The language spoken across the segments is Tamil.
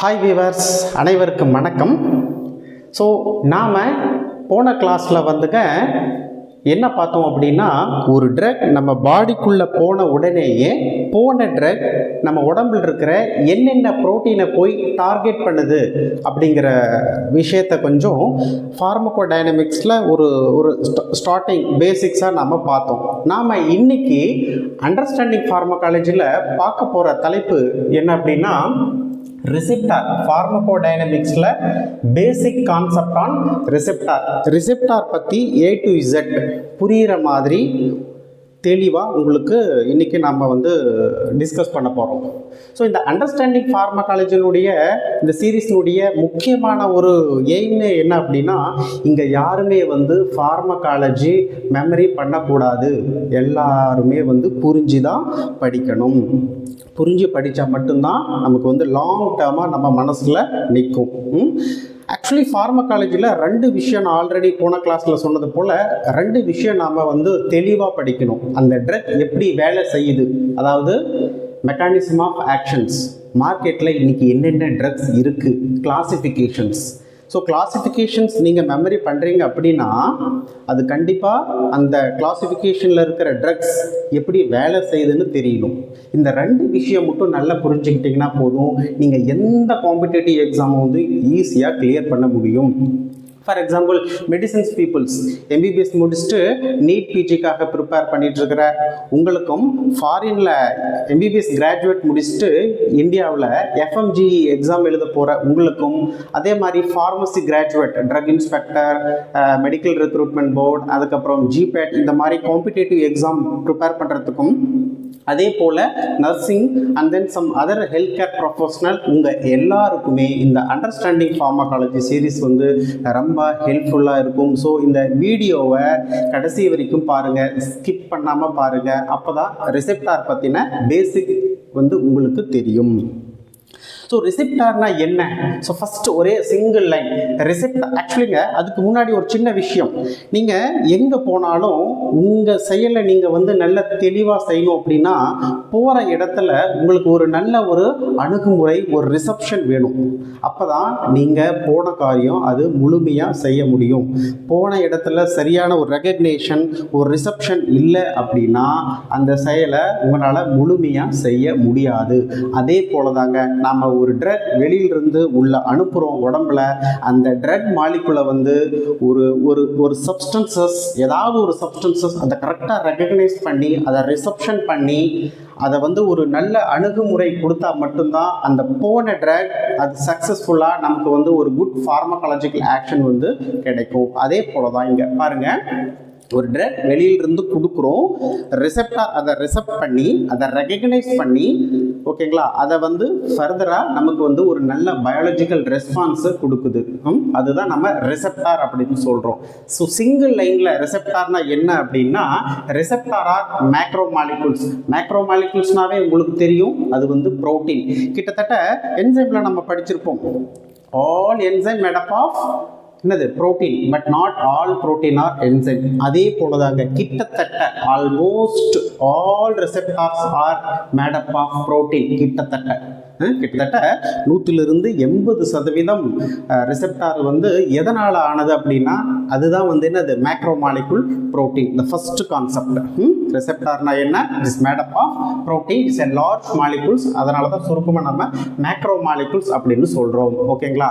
ஹாய் வீவர்ஸ், அனைவருக்கும் வணக்கம். ஸோ நாம் போன கிளாஸில் என்ன பார்த்தோம் அப்படின்னா, ஒரு ட்ரக் நம்ம பாடிக்குள்ளே போன உடனேயே போன ட்ரக் நம்ம உடம்பில் இருக்கிற என்னென்ன ப்ரோட்டீனை போய் டார்கெட் பண்ணுது அப்படிங்கிற விஷயத்தை கொஞ்சம் ஃபார்மகோ டைனமிக்ஸில் ஒரு ஸ்டார்டிங் பேசிக்ஸாக நம்ம பார்த்தோம். நாம் இன்னைக்கு அண்டர்ஸ்டாண்டிங் ஃபார்மகாலஜியில் பார்க்க போகிற தலைப்பு என்ன அப்படின்னா, ரிசெப்டார். ஃபார்மகோ டைனமிக்ஸில் பேசிக் கான்செப்ட் ஆன் ரிசெப்டார் பற்றி A to Z புரிகிற மாதிரி தெளிவாக உங்களுக்கு இன்றைக்கி நம்ம டிஸ்கஸ் பண்ண போகிறோம். ஸோ இந்த அண்டர்ஸ்டாண்டிங் ஃபார்மகாலஜினுடைய இந்த சீரீஸ்னுடைய முக்கியமான ஒரு எய்ம் என்ன அப்படின்னா, இங்கே யாருமே ஃபார்மகாலஜி மெமரி பண்ணக்கூடாது. எல்லாருமே புரிஞ்சு தான் படிக்கணும். புரிஞ்சு படித்தா மட்டும்தான் நமக்கு லாங் டேர்மாக நம்ம மனசில் நிற்கும். ஆக்சுவலி ஃபார்மகாலஜியில் 2 விஷயம் நான் ஆல்ரெடி போன கிளாஸில் சொன்னது போல் 2 விஷயம் நாம் தெளிவாக படிக்கணும். அந்த ட்ரக் எப்படி வேலை செய்யுது, அதாவது மெக்கானிசம் ஆஃப் ஆக்ஷன்ஸ், மார்க்கெட்டில் இன்றைக்கி என்னென்ன ட்ரக்ஸ் இருக்குது, கிளாசிஃபிகேஷன்ஸ். ஸோ கிளாசிஃபிகேஷன்ஸ் நீங்கள் மெமரி பண்ணுறீங்க அப்படின்னா அது கண்டிப்பாக அந்த கிளாசிஃபிகேஷனில் இருக்கிற ட்ரக்ஸ் எப்படி வேலை செய்யுதுன்னு தெரியணும். இந்த 2 விஷயம் மட்டும் நல்லா புரிஞ்சுக்கிட்டிங்கன்னா போதும், நீங்கள் எந்த காம்படிட்டிவ் எக்ஸாமும் ஈஸியாக கிளியர் பண்ண முடியும். For example, medicines peoples MBBS முடிச்சுட்டு நீட் பிஜிக்காக ப்ரிப்பேர் பண்ணிகிட்ருக்கிற உங்களுக்கும், ஃபாரினில் MBBS கிராஜுவேட் முடிச்சுட்டு இந்தியாவில் FMG எக்ஸாம் எழுத போகிற உங்களுக்கும், அதே மாதிரி pharmacy graduate, drug inspector, medical recruitment board, அதுக்கப்புறம் GPAT இந்த மாதிரி காம்படிட்டிவ் எக்ஸாம் ப்ரிப்பேர் பண்ணுறதுக்கும், அதே போல் nursing and then some other health care professional, உங்கள் எல்லாருக்குமே இந்த அண்டர்ஸ்டாண்டிங் ஃபார்மகாலஜி சீரீஸ் ரொம்ப ஹெல்ப்ஃபுல்லாக இருக்கும். ஸோ இந்த வீடியோவை கடைசி வரைக்கும் பாருங்கள், ஸ்கிப் பண்ணாமல் பாருங்கள். அப்போ தான் ரிசெப்டார் பற்றின பேசிக் உங்களுக்கு தெரியும். ஸோ ரிசெப்டார்னா என்ன? ஸோ ஃபஸ்ட்டு ஒரே சிங்கிள் லைன் ரிசெப்டார். ஆக்சுவலிங்க அதுக்கு முன்னாடி ஒரு சின்ன விஷயம், நீங்கள் எங்கே போனாலும் உங்கள் செயலை நீங்கள் நல்ல தெளிவாக செய்யணும் அப்படின்னா, போகிற இடத்துல உங்களுக்கு ஒரு நல்ல ஒரு அணுகுமுறை, ஒரு ரிசப்ஷன் வேணும். அப்போ தான் நீங்கள் போன காரியம் அது முழுமையாக செய்ய முடியும். போன இடத்துல சரியான ஒரு ரெகக்னேஷன், ஒரு ரிசப்ஷன் இல்லை அப்படின்னா அந்த செயலை உங்களால் முழுமையாக செய்ய முடியாது. அதே போல தாங்க நாம் ஒரு ட்ரக் வெளியிலிருந்து உள்ள அனுப்புகிறோம் உடம்புல, அந்த ட்ரக் மாலிகுலை ஒரு சப்ஸ்டன்சஸ், ஏதாவது ஒரு சப்ஸ்டன்சஸ் அதை கரெக்டாக ரெகக்னைஸ் பண்ணி அதை ரிசப்ஷன் பண்ணி அதை ஒரு நல்ல அணுகுமுறை கொடுத்தா மட்டும்தான் அந்த போன ட்ரக் அது சக்ஸஸ்ஃபுல்லாக நமக்கு ஒரு குட் ஃபார்மகாலஜிக்கல் ஆக்ஷன் கிடைக்கும். அதே போல தான் இங்கே பாருங்கள், ஒரு ட்ரக் வெளியிலிருந்து கொடுக்குறோம், ரிசெப்டார் அதை ரிசெப்ட் பண்ணி அதை ரெகக்னைஸ் பண்ணி, ஓகேங்களா, அதை ஃபர்தராக நமக்கு ஒரு நல்ல பயாலஜிக்கல் ரெஸ்பான்ஸை கொடுக்குது. அதுதான் நம்ம ரிசெப்டார் அப்படின்னு சொல்கிறோம். ஸோ சிங்கிள் லைனில் ரிசெப்டார்னா என்ன அப்படின்னா, ரிசெப்டார் ஆர் மேக்ரோமாலிகுல்ஸ். மேக்ரோமாலிகுல்ஸ்னாவே உங்களுக்கு தெரியும், அது புரோட்டீன். கிட்டத்தட்ட என்சைமில் நம்ம படிச்சிருப்போம், all enzyme made up of என்னது protein, but not all protein are enzyme. அதே போலதாங்க கிட்டத்தட்ட almost all receptors are made up of protein. கிட்டத்தட்ட 100லிருந்து 80% ரிசெப்டார் எதனால் ஆனது அப்படின்னா அதுதான் என்னது macromolecule protein. The first concept. ரிசெப்டார்னா என்ன? It's made up of protein, it's a large molecules. அதனால தான் சுருக்கமாக நம்ம மேக்ரோமாலிகுல்ஸ் அப்படின்னு சொல்கிறோம். ஓகேங்களா.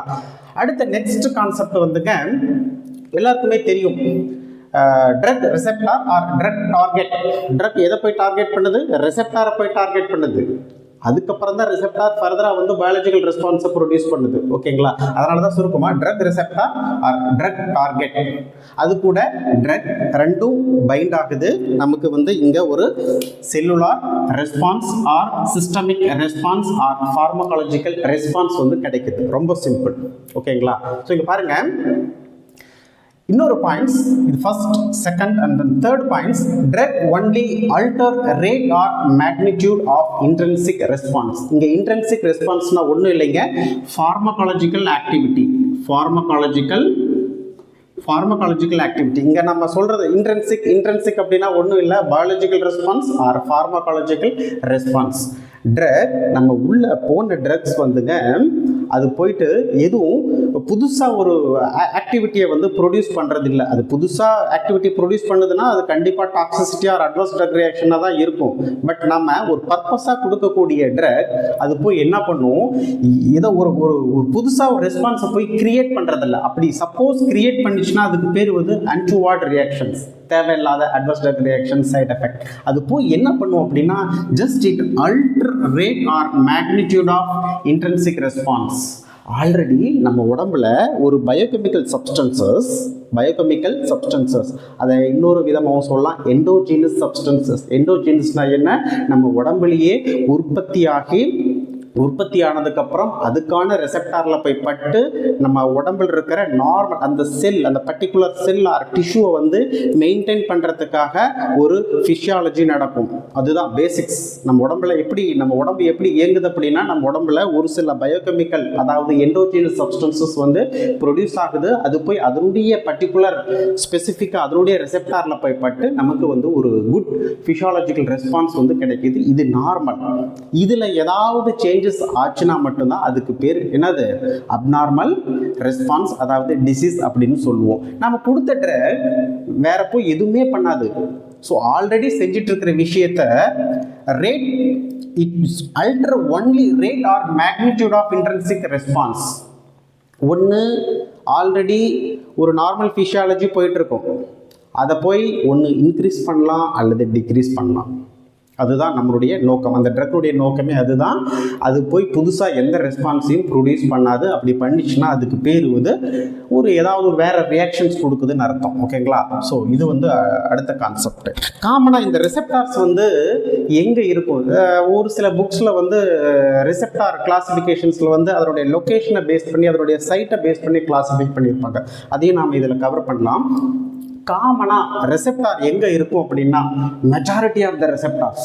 அடுத்த நெக்ஸ்ட் கான்செப்ட் எல்லாருக்குமே தெரியும், drug receptor or drug target. Drug எதை போய் டார்கெட் பண்ணுது? ரிசெப்டாரை போய் டார்கெட் பண்ணுது. அதுக்கப்புறம் தான் ரிசெப்டார் ஃபர்தராக பயாலஜிக்கல் ரெஸ்பான்ஸை ப்ரொடியூஸ் பண்ணுது. ஓகேங்களா. அதனால தான் சுருக்கமாக drug receptor or drug target. அது கூட ட்ரக் ரெண்டும் பைண்ட் ஆகுது. நமக்கு இங்கே ஒரு cellular response or systemic response or pharmacological response கிடைக்குது. ரொம்ப சிம்பிள். ஓகேங்களா. ஸோ இங்கே பாருங்கள், இன்னொரு பாயிண்ட்ஸ், இது first, second and then third points. Drug only alter rate or magnitude of intrinsic response. இங்கே இன்ட்ரின்சிக் ரெஸ்பான்ஸ்னா ஒன்றும் இல்லைங்க, ஃபார்மகாலஜிக்கல் ஆக்டிவிட்டி. ஃபார்மகாலஜிக்கல் ஆக்டிவிட்டி இங்கே நம்ம சொல்கிறது இன்ட்ரின்சிக் அப்படின்னா ஒன்றும் இல்லை, biological response or pharmacological response. Drug நம்ம உள்ள போன ட்ரக்ஸ் அது போயிட்டு எதுவும் புதுசாக ஒரு ஆக்டிவிட்டியை வந்து ப்ரொடியூஸ் பண்ணுறதில்லை. அது புதுசாக ஆக்டிவிட்டி ப்ரொடியூஸ் பண்ணுதுன்னா அது கண்டிப்பாக டாக்ஸிசிட்டி ஆர் அட்வர்ஸ் ட்ரக் ரியாக்ஷனாக தான் இருக்கும். பட் நம்ம ஒரு பர்பஸாக கொடுக்கக்கூடிய ட்ரக் அது போய் என்ன பண்ணும், ஏதோ ஒரு ஒரு புதுசாக ஒரு ரெஸ்பான்ஸை போய் கிரியேட் பண்ணுறதில்ல. அப்படி சப்போஸ் கிரியேட் பண்ணிச்சுன்னா அதுக்கு பேர் வந்து அன்டுவார்ட் ரியாக்ஷன்ஸ், தேவையில்லாத adverse drug reaction, side effect. அது போய் என்ன பண்ணும் அப்படின்னா just it alter rate or magnitude of intrinsic response. Already நம்ம உடம்புல ஒரு பயோகெமிக்கல் சப்ஸ்டன்சஸ் அதை இன்னொரு விதமாகவும் சொல்லலாம் எண்டோஜீனஸ் சப்ஸ்டன்சஸ். எண்டோஜீனஸ்னால் என்ன, நம்ம உடம்புலேயே உற்பத்தி ஆனதுக்கப்புறம் அதுக்கான ரெசெப்டாரில் போய் பட்டு நம்ம உடம்பில் இருக்கிற நார்மல் அந்த செல், அந்த பர்டிகுலர் செல் ஆர் டிஷ்யூவை வந்து மெயின்டைன் பண்ணுறதுக்காக ஒரு ஃபிசியாலஜி நடக்கும். அதுதான் பேசிக்ஸ். நம்ம உடம்பு எப்படி இயங்குது அப்படின்னா, நம்ம உடம்புல ஒரு சில பயோகெமிக்கல் அதாவது எண்டோஜீனஸ் சப்ஸ்டன்சஸ் வந்து ப்ரொடியூஸ் ஆகுது. அது போய் அதனுடைய பர்டிகுலர் ஸ்பெசிஃபிக்காக அதனுடைய ரெசெப்டாரில் போய் பட்டு நமக்கு வந்து ஒரு குட் ஃபிசியாலஜிக்கல் ரெஸ்பான்ஸ் வந்து கிடைக்கிது. இது நார்மல். இதில் ஏதாவது சேஞ்சஸ் ஆச்சுன்னா மட்டும்தான் அதுக்கு பேர் என்னது, அப்நார்மல் ரெஸ்பான்ஸ், அதாவது டிசீஸ் அப்படின்னு சொல்லுவோம். நம்ம கொடுத்த ட்ரக் வேற போய் எதுவுமே பண்ணாது. ஸோ ஆல்ரெடி செஞ்சுட்டு இருக்கிற விஷயத்த rate it's alter only rate or magnitude of intrinsic response. ஒன்று ஆல்ரெடி ஒரு நார்மல் ஃபிசியாலஜி போயிட்டு இருக்கும், அதை போய் ஒன்று இன்க்ரீஸ் பண்ணலாம் அல்லது டிக்ரீஸ் பண்ணலாம். அதுதான் நம்மளுடைய நோக்கம். அந்த ட்ரக்குடைய நோக்கமே அதுதான். அது போய் புதுசாக எந்த ரெஸ்பான்ஸையும் ப்ரொடியூஸ் பண்ணாது. அப்படி பண்ணிச்சுன்னா அதுக்கு பேர் வந்து ஏதாவது வேறு ரியாக்ஷன்ஸ் கொடுக்குதுன்னு அர்த்தம். ஓகேங்களா? ஸோ இது வந்து அடுத்த கான்செப்ட். காமனாக இந்த ரெசெப்டார்ஸ் வந்து எங்கே இருக்கும், ஒரு சில புக்ஸில் வந்து ரெசெப்டார் கிளாசிஃபிகேஷன்ஸில் வந்து அதனுடைய லொக்கேஷனை பேஸ் பண்ணி அதனுடைய சைட்டை பேஸ் பண்ணி கிளாஸிஃபை பண்ணியிருப்பாங்க. அதையும் நாம் இதில் கவர் பண்ணலாம். காமனாக ரெசெப்டார் எங்கே இருக்கும் அப்படின்னா, மெஜாரிட்டி ஆஃப் த ரெசெப்டார்ஸ்,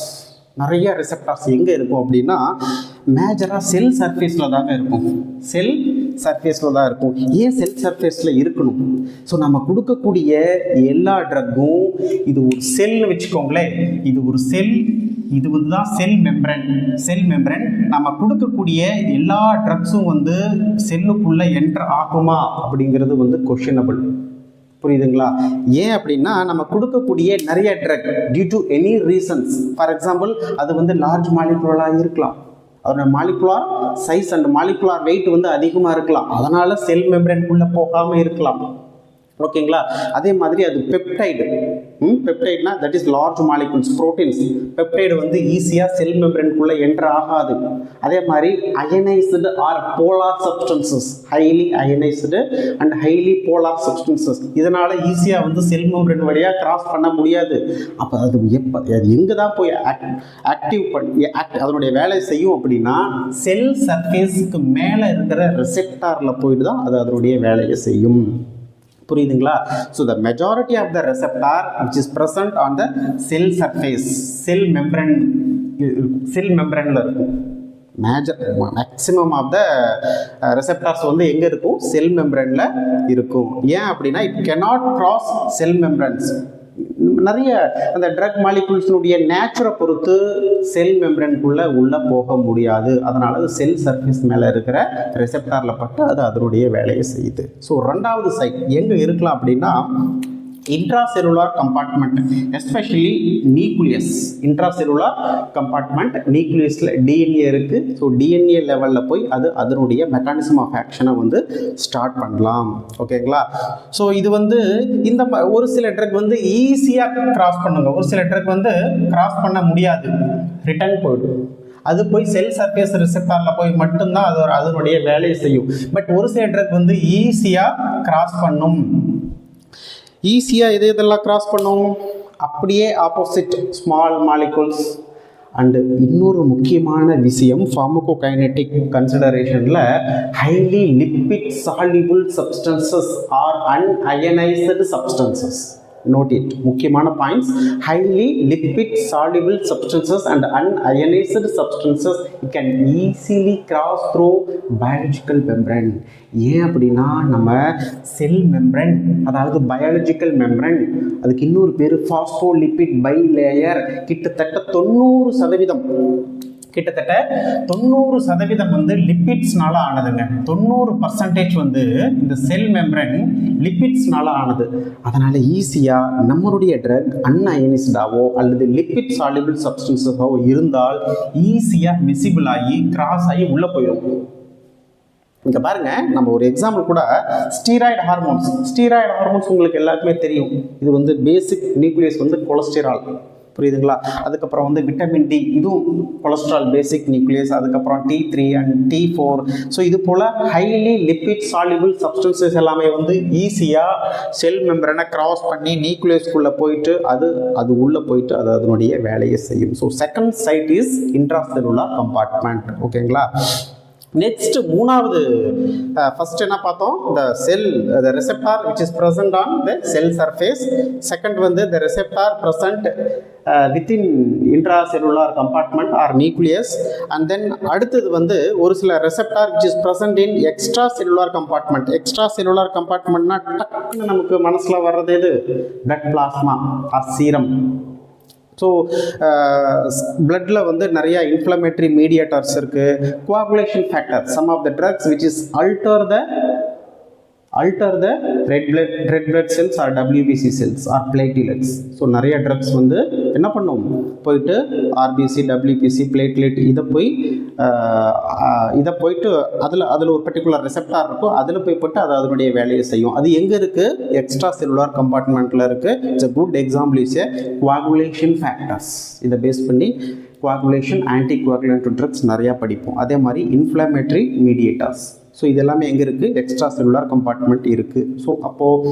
நிறைய ரெசெப்டார்ஸ் எங்கே இருக்கும் அப்படின்னா மேஜராக செல் சர்ஃபேஸில் தாங்க இருக்கும். செல் சர்ஃபேஸில் தான் இருக்கும். ஏன் செல் சர்ஃபேஸில் இருக்கணும்? ஸோ நம்ம கொடுக்கக்கூடிய எல்லா ட்ரக்கும், இது ஒரு செல்னு வச்சுக்கோங்களேன், இது ஒரு செல், இது வந்து தான் செல் மெம்பரன். நம்ம கொடுக்கக்கூடிய எல்லா ட்ரக்ஸும் வந்து செல்லுக்குள்ளே என்டர் ஆகுமா அப்படிங்கிறது வந்து கொஷனபிள். புரியுதுங்களா? ஏன் அப்படின்னா நம்ம கொடுக்கக்கூடிய நிறைய drug due to any reasons, for example அது வந்து லார்ஜ் மாலிகுலராக இருக்கலாம், அதோட molecular size and molecular weight வந்து அதிகமாக இருக்கலாம், அதனால செல் மெம்பரேனுக்குள்ளே போகாமல் இருக்கலாம். ஓகேங்களா? அதே மாதிரி அது பெப்டைட்னா that is large molecules, proteins. Peptide வந்து ஈஸியாக செல் மெம்பரேனுக்குள்ளே என்டர் ஆகாது. அதே மாதிரி ionised or polar substances, highly ionised and highly polar substances, இதனால் ஈஸியாக வந்து செல் மெம்பரேன் வழியாக கிராஸ் பண்ண முடியாது. அப்போ அது எங்கே தான் போய் அதனுடைய வேலை செய்யும் அப்படின்னா செல் சர்ஃபேஸுக்கு மேலே இருக்கிற ரெசெப்டாரில் போயிட்டு தான் அது அதனுடைய வேலையை செய்யும். புரியுதுங்களா? So the majority of the receptor which is present on the cell surface, cell மெம்பரனில் இருக்கும். மேக்ஸிமம் ஆஃப் த ரெசெப்டார்ஸ் வந்து எங்கே இருக்கும், செல் மெம்பரனில் இருக்கும். ஏன் அப்படின்னா it cannot cross sell membranes. நிறைய அந்த ட்ரக் மாலிகுல்ஸினுடைய நேச்சரை பொறுத்து செல் மெம்பரனுக்குள்ளே உள்ளே போக முடியாது. அதனால அது செல் சர்ஃபேஸ் மேலே இருக்கிற ரெசெப்டாரில் பட்டு அது அதனுடைய வேலையை செய்யுது. ஸோ ரெண்டாவது சைட் எங்கே இருக்கலாம் அப்படின்னா intracellular compartment, especially nucleus. intracellular compartment nucleusல DNA இருக்கு. ஸோ DNA லெவலில் போய் அது அதனுடைய மெக்கானிசம் ஆஃப் ஆக்ஷனை வந்து ஸ்டார்ட் பண்ணலாம். ஓகேங்களா? ஸோ இது வந்து இந்த ஒரு சில ட்ரக் வந்து ஈஸியாக கிராஸ் பண்ணுங்க, ஒரு சில ட்ரக் வந்து கிராஸ் பண்ண முடியாது, ரிட்டர்ன் போயிடும். அது போய் செல் சர்ஃபேஸ் ரிசெப்டாரில் போய் மட்டும்தான் அதனுடைய வேலையை செய்யும். பட் ஒரு சில ட்ரக் வந்து ஈஸியாக கிராஸ் பண்ணும். ஈஸியாக இதெல்லாம் கிராஸ் பண்ணும். அப்படியே ஆப்போசிட் ஸ்மால் மாலிகுல்ஸ். அண்டு இன்னொரு முக்கியமான விஷயம் ஃபார்மகோகைனெட்டிக் கன்சிடரேஷனில் highly lipid soluble substances are unionised substances. Note it. முக்கியமான points. highly lipid soluble substances and unionized substances it can easily cross through biological membrane. ஏன் அப்படின்னா நம்ம செல் மெம்பரன், அதாவது பயாலஜிக்கல் மெம்பரன், அதுக்கு இன்னொரு பேர் பாஸ்போலிபிட் பை லேயர். கிட்டத்தட்ட 90% கிட்டத்தட்ட 90% வந்து லிப்பிட்ஸ்னால ஆனதுங்க. 90% வந்து இந்த செல் மெம்பரன் லிப்பிட்ஸ்னால ஆனது. அதனால் ஈஸியாக நம்மளுடைய ட்ரக் அன்அயனைஸ்டாவோ அல்லது லிப்பிட் சால்யூபிள் சப்ஸ்டன்ஸஸோ இருந்தால் ஈஸியாக மிசிபிள் ஆகி கிராஸ் ஆகி உள்ளே போயிடும். இங்கே பாருங்க, நம்ம ஒரு எக்ஸாம்பிள் கூட ஸ்டீராய்டு ஹார்மோன்ஸ் உங்களுக்கு எல்லாருக்குமே தெரியும். இது வந்து பேசிக் நியூக்ளியஸ் வந்து கொலஸ்ட்ரால், புரியுதுங்களா? அதுக்கப்புறம் வந்து விட்டமின் டி, இதுவும் கொலஸ்ட்ரால் பேசிக் நியூக்ளியஸ். அதுக்கப்புறம் T3 அண்ட் T4. ஸோ இது போல் ஹைலி லிப்பிட் சால்யூபிள் சப்ஸ்டன்சஸ் எல்லாமே வந்து ஈஸியாக செல் மெம்பரனை கிராஸ் பண்ணி நியூக்ளியஸ்குள்ளே போயிட்டு அது உள்ளே போயிட்டு அது அதனுடைய வேலையை செய்யும். So second side is intracellular compartment. ஓகேங்களா? நெக்ஸ்ட் மூணாவது, ஃபர்ஸ்ட் என்ன பார்த்தோம்? the receptor which is present on the cell surface. Second வந்து the receptor present within intracellular compartment or nucleus. and then அடுத்தது வந்து ஒரு சில receptor which is present in extracellular compartment. extracellular compartmentனா டக்குன்னு நமக்கு மனசில் வர்றது எது? blood plasma or serum. So பிளட்டில் வந்து நிறையா இன்ஃப்ளமேட்டரி மீடியேட்டர்ஸ் இருக்குது. Coagulation factor, some of the drugs which is alter the red blood cells or WBC cells or platelets. So நிறைய ட்ரக்ஸ் வந்து என்ன பண்ணும்? போயிட்டு RBC, WBC, platelet இதை போயிட்டு அதில் ஒரு பர்டிகுலர் ரெசெப்டார் இருக்கும். அதில் போய்ட்டு அது அதனுடைய வேலையை செய்யும். அது எங்கே இருக்குது? எக்ஸ்ட்ரா செல்லுலார் கம்பார்ட்மெண்ட்டில் இருக்குது. It's a good example is a coagulation factors. இதை பேஸ் பண்ணி கோஆகுலேஷன், ஆன்டி கோஆகுலண்ட் ட்ரக்ஸ் நிறையா படிப்போம். அதே மாதிரி இன்ஃப்ளமேட்டரி மீடியேட்டர்ஸ். ஸோ இது எல்லாமே எங்கே இருக்குது? எக்ஸ்ட்ரா செல்லுலார் கம்பார்ட்மெண்ட் இருக்குது. ஸோ அப்போது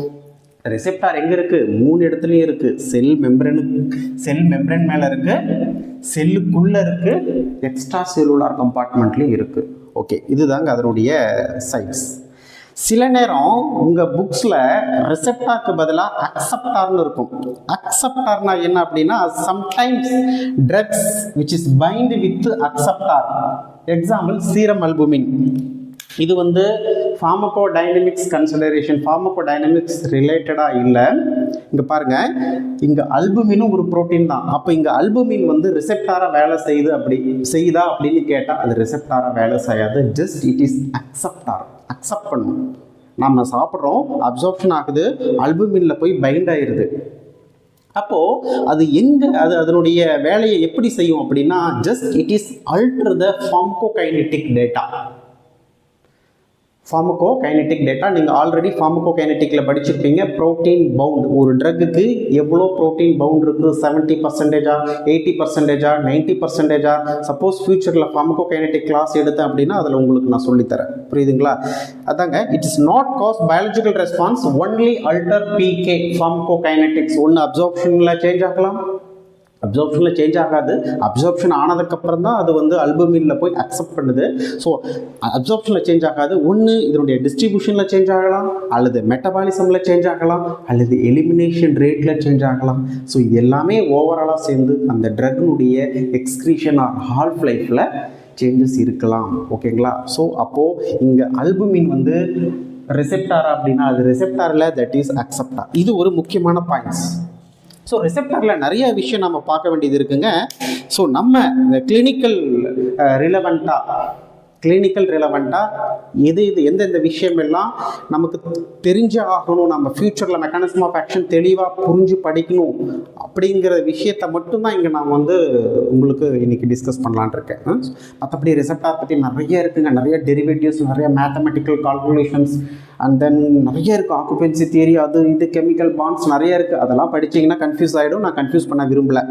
ரெசெப்டார் எங்கே இருக்குது? 3 இடத்துலையும் இருக்குது. செல் மெம்பரன் மேலே இருக்குது, செல்லுக்குள்ளே இருக்குது, எக்ஸ்ட்ரா செல்லுலார் கம்பார்ட்மெண்ட்லேயும் இருக்குது. ஓகே, இதுதாங்க அதனுடைய சைட்ஸ். சில நேரம் உங்கள் புக்ஸில் ரெசெப்டாருக்கு பதிலாக அக்செப்டார்னு இருக்கும். அக்செப்டார்னா என்ன அப்படின்னா, sometimes drugs which is bind with acceptor. Example serum albumin. இது வந்து ஃபார்மகோடைனமிக்ஸ் கன்சிடரேஷன், ஃபார்மகோடைனமிக்ஸ் ரிலேட்டடாக இல்லை. இங்கே பாருங்கள், இங்கே அல்புமினும் ஒரு ப்ரோட்டீன் தான். அப்போ இங்கே அல்புமின் வந்து ரிசெப்டாராக வேலை செய்யுதா அப்படின்னு கேட்டால் அது ரிசெப்டாராக வேலை செய்யாது. ஜஸ்ட் இட் இஸ் அக்செப்ட் பண்ணும். நம்ம சாப்பிட்றோம், அப்சார்ப்ஷன் ஆகுது, அல்புமினில் போய் பைண்ட் ஆயிடுது. அப்போது அது அதனுடைய வேலையை எப்படி செய்யும் அப்படின்னா, just it is alter the pharmacokinetic data. Pharmacokinetic data நீங்கள் ஆல்ரெடி ஃபார்மகோகைனெட்டிக்கில் படிச்சிருப்பீங்க. ப்ரோட்டீன் பவுண்ட், ஒரு ட்ரக்குக்கு எவ்வளோ ப்ரோட்டீன் பவுண்ட் இருக்குது, 70%, 80%, 90%. சப்போஸ் ஃபியூச்சரில் ஃபார்மகோகைனெட்டிக் கிளாஸ் எடுத்தேன் அப்படின்னா அதில் உங்களுக்கு நான் சொல்லித்தரேன். புரியுதுங்களா? அதாங்க, it is not cause biological response, only alter PK pharmacokinetics. ஒன்று அப்சார்ப்ஷனில் சேஞ்ச் ஆகலாம், அப்சார்ப்ஷனில் சேஞ்ச் ஆகாது. அப்சார்ப்ஷன் ஆனதுக்கப்புறம் தான் அது வந்து அல்புமினில் போய் அக்செப்ட் பண்ணுது. ஸோ அப்சார்ப்ஷனில் சேஞ்ச் ஆகாது. ஒன்று இதனுடைய டிஸ்ட்ரிபியூஷனில் சேஞ்ச் ஆகலாம், அல்லது மெட்டபாலிசமில் சேஞ்ச் ஆகலாம், அல்லது எலிமினேஷன் ரேட்டில் சேஞ்ச் ஆகலாம். ஸோ இது எல்லாமே ஓவராலாக சேர்ந்து அந்த ட்ரக்னுடைய எக்ஸ்க்ரீஷன் ஆர் ஹால்ஃப் லைஃப்பில் சேஞ்சஸ் இருக்கலாம். ஓகேங்களா? ஸோ அப்போது இங்கே அல்புமின் வந்து ரிசெப்டார் அப்படின்னா அது ரிசெப்டாரில், தட் இஸ் அக்செப்டார். இது ஒரு முக்கியமான பாயிண்ட்ஸ். ஸோ ரிசெப்டாரில் நிறைய விஷயம் நம்ம பார்க்க வேண்டியது இருக்குங்க. ஸோ நம்ம இந்த கிளினிக்கல் ரிலவெண்ட்டாக எந்தெந்த விஷயமெல்லாம் நமக்கு தெரிஞ்ச ஆகணும், நம்ம ஃப்யூச்சரில் மெக்கானிசம் ஆஃப் ஆக்ஷன் தெளிவாக புரிஞ்சு படிக்கணும் அப்படிங்கிற விஷயத்தை மட்டும்தான் இங்கே நான் வந்து உங்களுக்கு இன்றைக்கி டிஸ்கஸ் பண்ணலான் இருக்கேன். மற்றபடி ரிசெப்டார் பற்றி நிறைய இருக்குங்க, நிறைய டெரிவேட்டிவ்ஸ், நிறைய மேத்தமெட்டிக்கல் கால்குலேஷன்ஸ், அண்ட் தென் நிறைய இருக்குது. ஆக்குபென்சி தியரி, அது இது கெமிக்கல் பாண்ட்ஸ் நிறைய இருக்குது. அதெல்லாம் படிச்சிங்கன்னா கன்ஃபியூஸ் ஆகிடும். நான் கன்ஃபியூஸ் பண்ண விரும்பலை.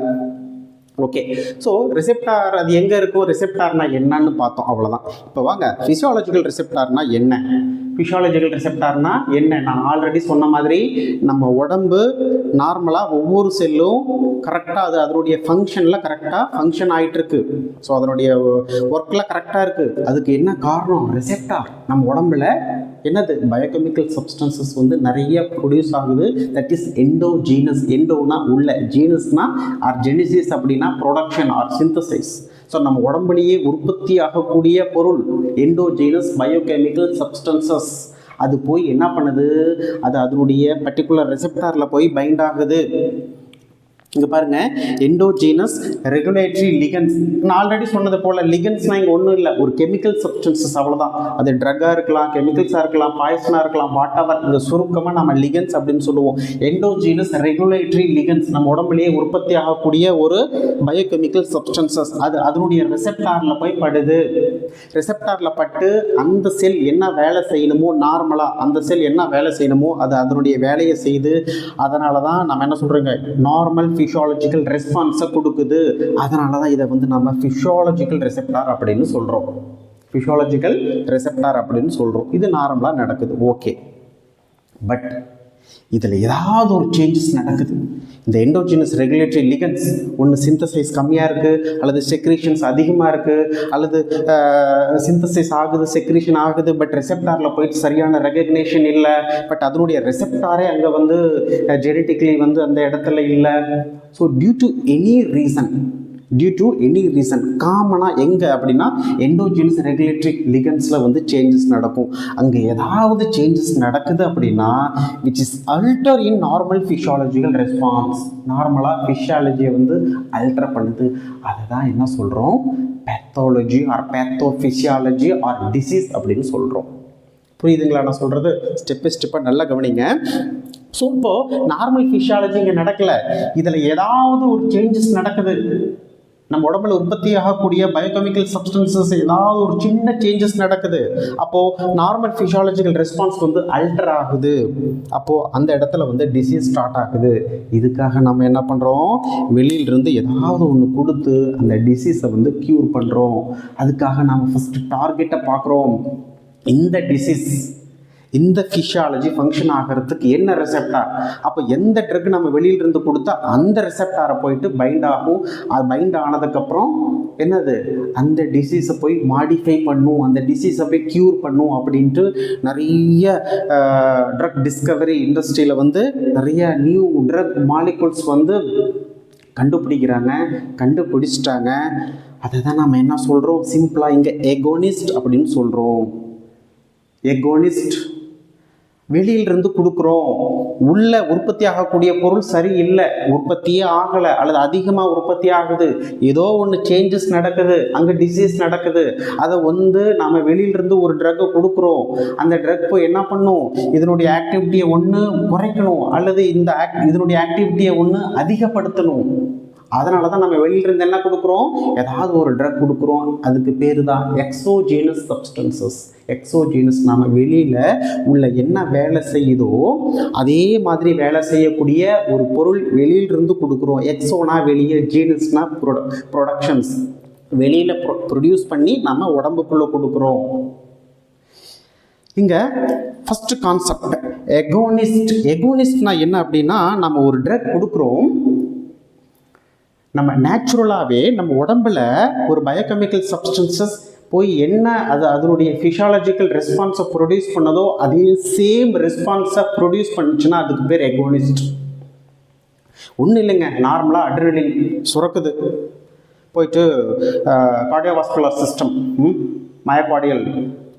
ஓகே, ஸோ ரிசெப்டார் அது எங்கே இருக்கும், ரிசெப்டார்னா என்னன்னு பார்த்தோம், அவ்வளோதான். இப்போ வாங்க, ஃபிசியாலஜிக்கல் ரிசெப்டார்னா என்ன? ஃபிசியாலஜிக்கல் ரிசெப்டார்னா என்ன? நான் ஆல்ரெடி சொன்ன மாதிரி நம்ம உடம்பு நார்மலாக ஒவ்வொரு செல்லும் கரெக்டாக அதனுடைய ஃபங்க்ஷனில் கரெக்டாக ஃபங்க்ஷன் ஆகிட்டுருக்கு. ஸோ அதனுடைய ஒர்க்கில் கரெக்டாக இருக்குது. அதுக்கு என்ன காரணம்? ரிசெப்டார். நம்ம உடம்புல என்னது, பயோகெமிக்கல் சப்ஸ்டன்சஸ் வந்து நிறைய ப்ரொடியூஸ் ஆகுது. That is endogenous. எண்டோனா உள்ள, ஜீனஸ்னா ஆர் ஜெனிசிஸ் அப்படின்னா ப்ரொடக்ஷன் ஆர் சிந்தசைஸ். ஸோ நம்ம உடம்புலேயே உற்பத்தி ஆகக்கூடிய பொருள் எண்டோஜீனஸ் பயோகெமிக்கல் சப்ஸ்டன்சஸ். அது போய் என்ன பண்ணுது, அது அதனுடைய பர்டிகுலர் ரெசெப்டாரில் போய் பைண்ட் ஆகுது. இங்கே பாருங்கள், எண்டோஜீனஸ் ரெகுலேட்டரி லிகன்ஸ். நான் ஆல்ரெடி சொன்னது போல் லிகன்ஸ்னால் இங்கே ஒன்றும் இல்லை, ஒரு கெமிக்கல் சப்ஸ்டன்சஸ், அவ்வளோதான். அது ட்ரக்காக இருக்கலாம், கெமிக்கல்ஸாக இருக்கலாம், பாய்சனாக இருக்கலாம், வாட் எவர். இந்த சுருக்கமாக நம்ம லிகன்ஸ் அப்படின்னு சொல்லுவோம். எண்டோஜீனஸ் ரெகுலேட்டரி லிகன்ஸ் நம்ம உடம்புலேயே உற்பத்தி ஆகக்கூடிய ஒரு பயோகெமிக்கல் சப்ஸ்டன்சஸ். அது அதனுடைய ரிசெப்டாரில் போய் படுது. ரிசெப்டாரில் பட்டு அந்த செல் என்ன வேலை செய்யணுமோ, நார்மலாக அந்த செல் என்ன வேலை செய்யணுமோ அது அதனுடைய வேலையை செய்து, அதனால தான் நம்ம என்ன சொல்கிறோங்க, நார்மல் ஃபிசியாலஜிக்கல் ரெஸ்பான்ஸை கொடுக்குது. அதனால தான் இதை வந்து நம்ம ஃபிசியாலஜிக்கல் ரெசெப்டார் அப்படின்னு சொல்கிறோம். ஃபிசியாலஜிக்கல் ரெசெப்டார் அப்படின்னு சொல்கிறோம். இது நார்மலாக நடக்குது, ஓகே. பட் இதில் ஏதாவது ஒரு சேஞ்சஸ் நடக்குது. இந்த எண்டோஜினஸ் ரெகுலேட்டரி லிகன்ஸ் ஒன்று சிந்தசைஸ் கம்மியாக இருக்குது, அல்லது செக்ரீஷன்ஸ் அதிகமாக இருக்குது, அல்லது சிந்தசைஸ் ஆகுது, செக்ரீஷன் ஆகுது, பட் ரெசெப்டாரில் போயிட்டு சரியான ரெகக்னேஷன் இல்லை. பட் அதனுடைய ரெசெப்டாரே அங்கே வந்து ஜெனட்டிக்லி வந்து அந்த இடத்துல இல்லை. So due to any reason காமனாக எங்கே அப்படின்னா எண்டோஜினஸ் ரெகுலேட்டரி லிகன்ஸில் வந்து சேஞ்சஸ் நடக்கும். அங்கே ஏதாவது சேஞ்சஸ் நடக்குது அப்படின்னா which is alter in normal physiological response. நார்மலாக ஃபிசியாலஜியை வந்து அல்டர் பண்ணுது. அதை தான் என்ன சொல்கிறோம், pathology or pathophysiology or disease அப்படின்னு சொல்கிறோம். புரியுதுங்களா நான் சொல்கிறது? ஸ்டெப்பாக நல்லா கவனிங்க. ஸோ இப்போது நார்மல் ஃபிசியாலஜி இங்கே நடக்கலை, இதில் ஏதாவது ஒரு சேஞ்சஸ் நடக்குது. நம்ம உடம்புல உற்பத்தி ஆகக்கூடிய பயோகெமிக்கல் சப்ஸ்டன்சஸ் ஏதாவது ஒரு சின்ன சேஞ்சஸ் நடக்குது. அப்போது நார்மல் ஃபிசியாலஜிக்கல் ரெஸ்பான்ஸ் வந்து அல்டர் ஆகுது. அப்போது அந்த இடத்துல வந்து டிசீஸ் ஸ்டார்ட் ஆகுது. இதுக்காக நம்ம என்ன பண்ணுறோம், வெளியிலிருந்து ஏதாவது ஒன்று கொடுத்து அந்த டிசீஸை வந்து க்யூர் பண்ணுறோம். அதுக்காக நம்ம ஃபஸ்ட்டு டார்கெட்டை பார்க்குறோம். இந்த டிசீஸ், இந்த ஃபிசியாலஜி ஃபங்க்ஷன் ஆகிறதுக்கு என்ன ரெசெப்டார். அப்போ எந்த ட்ரக் நம்ம வெளியிலிருந்து கொடுத்தா அந்த ரெசெப்டாரை போயிட்டு பைண்ட் ஆகும். அது பைண்ட் ஆனதுக்கப்புறம் என்னது, அந்த டிசீஸை போய் மாடிஃபை பண்ணும், அந்த டிசீஸை போய் க்யூர் பண்ணும் அப்படின்ட்டு நிறைய ட்ரக் டிஸ்கவரி இண்டஸ்ட்ரியில் வந்து நிறைய நியூ ட்ரக் மாலிகுல்ஸ் வந்து கண்டுபிடிச்சிட்டாங்க. அதை தான் நம்ம என்ன சொல்கிறோம், சிம்பிளாக இங்கே எகோனிஸ்ட் அப்படின்னு சொல்கிறோம். எகோனிஸ்ட் வெளியிலிருந்து கொடுக்குறோம். உள்ள உற்பத்தி ஆகக்கூடிய பொருள் சரியில்லை, உற்பத்தியே ஆகலை, அல்லது அதிகமாக உற்பத்தி ஆகுது, ஏதோ ஒன்று சேஞ்சஸ் நடக்குது, அங்கே டிசீஸ் நடக்குது. அதை வந்து நாம் வெளியிலிருந்து ஒரு ட்ரக்கை கொடுக்குறோம். அந்த ட்ரக் போய் என்ன பண்ணும், இதனுடைய ஆக்டிவிட்டியை ஒன்று குறைக்கணும், அல்லது இதனுடைய ஆக்டிவிட்டியை ஒன்று அதிகப்படுத்தணும். அதனால தான் நம்ம வெளியிலிருந்து என்ன கொடுக்குறோம், ஏதாவது ஒரு ட்ரக் கொடுக்குறோம். அதுக்கு பேர் தான் எக்ஸோஜீனஸ் சப்ஸ்டன்சஸ். எக்ஸோஜீனஸ், நம்ம வெளியில் உள்ள என்ன வேலை செய்யுதோ அதே மாதிரி வேலை செய்யக்கூடிய ஒரு பொருள் வெளியிலிருந்து கொடுக்குறோம். எக்ஸோனா வெளியே, ஜீனஸ்னா ப்ரொடக்ஷன்ஸ், வெளியில் ப்ரொடியூஸ் பண்ணி நம்ம உடம்புக்குள்ளே கொடுக்குறோம். இங்கே ஃபஸ்ட்டு கான்செப்ட் எகோனிஸ்ட். எகோனிஸ்ட்னா என்ன அப்படின்னா, நம்ம ஒரு ட்ரக் கொடுக்குறோம், நம்ம நேச்சுரலாகவே நம்ம உடம்புல ஒரு பயோகெமிக்கல் சப்ஸ்டன்சஸ் போய் என்ன அதனுடைய ஃபிசியாலஜிக்கல் ரெஸ்பான்ஸை ப்ரொடியூஸ் பண்ணதோ அதே சேம் ரெஸ்பான்ஸை ப்ரொடியூஸ் பண்ணிச்சுன்னா அதுக்கு பேர் எகோனிஸ்ட். ஒன்றும் இல்லைங்க, நார்மலாக அட்ரினலின் சுரக்குது, போயிட்டு கார்டியோவாஸ்குலர் சிஸ்டம், மயோகார்டியல்,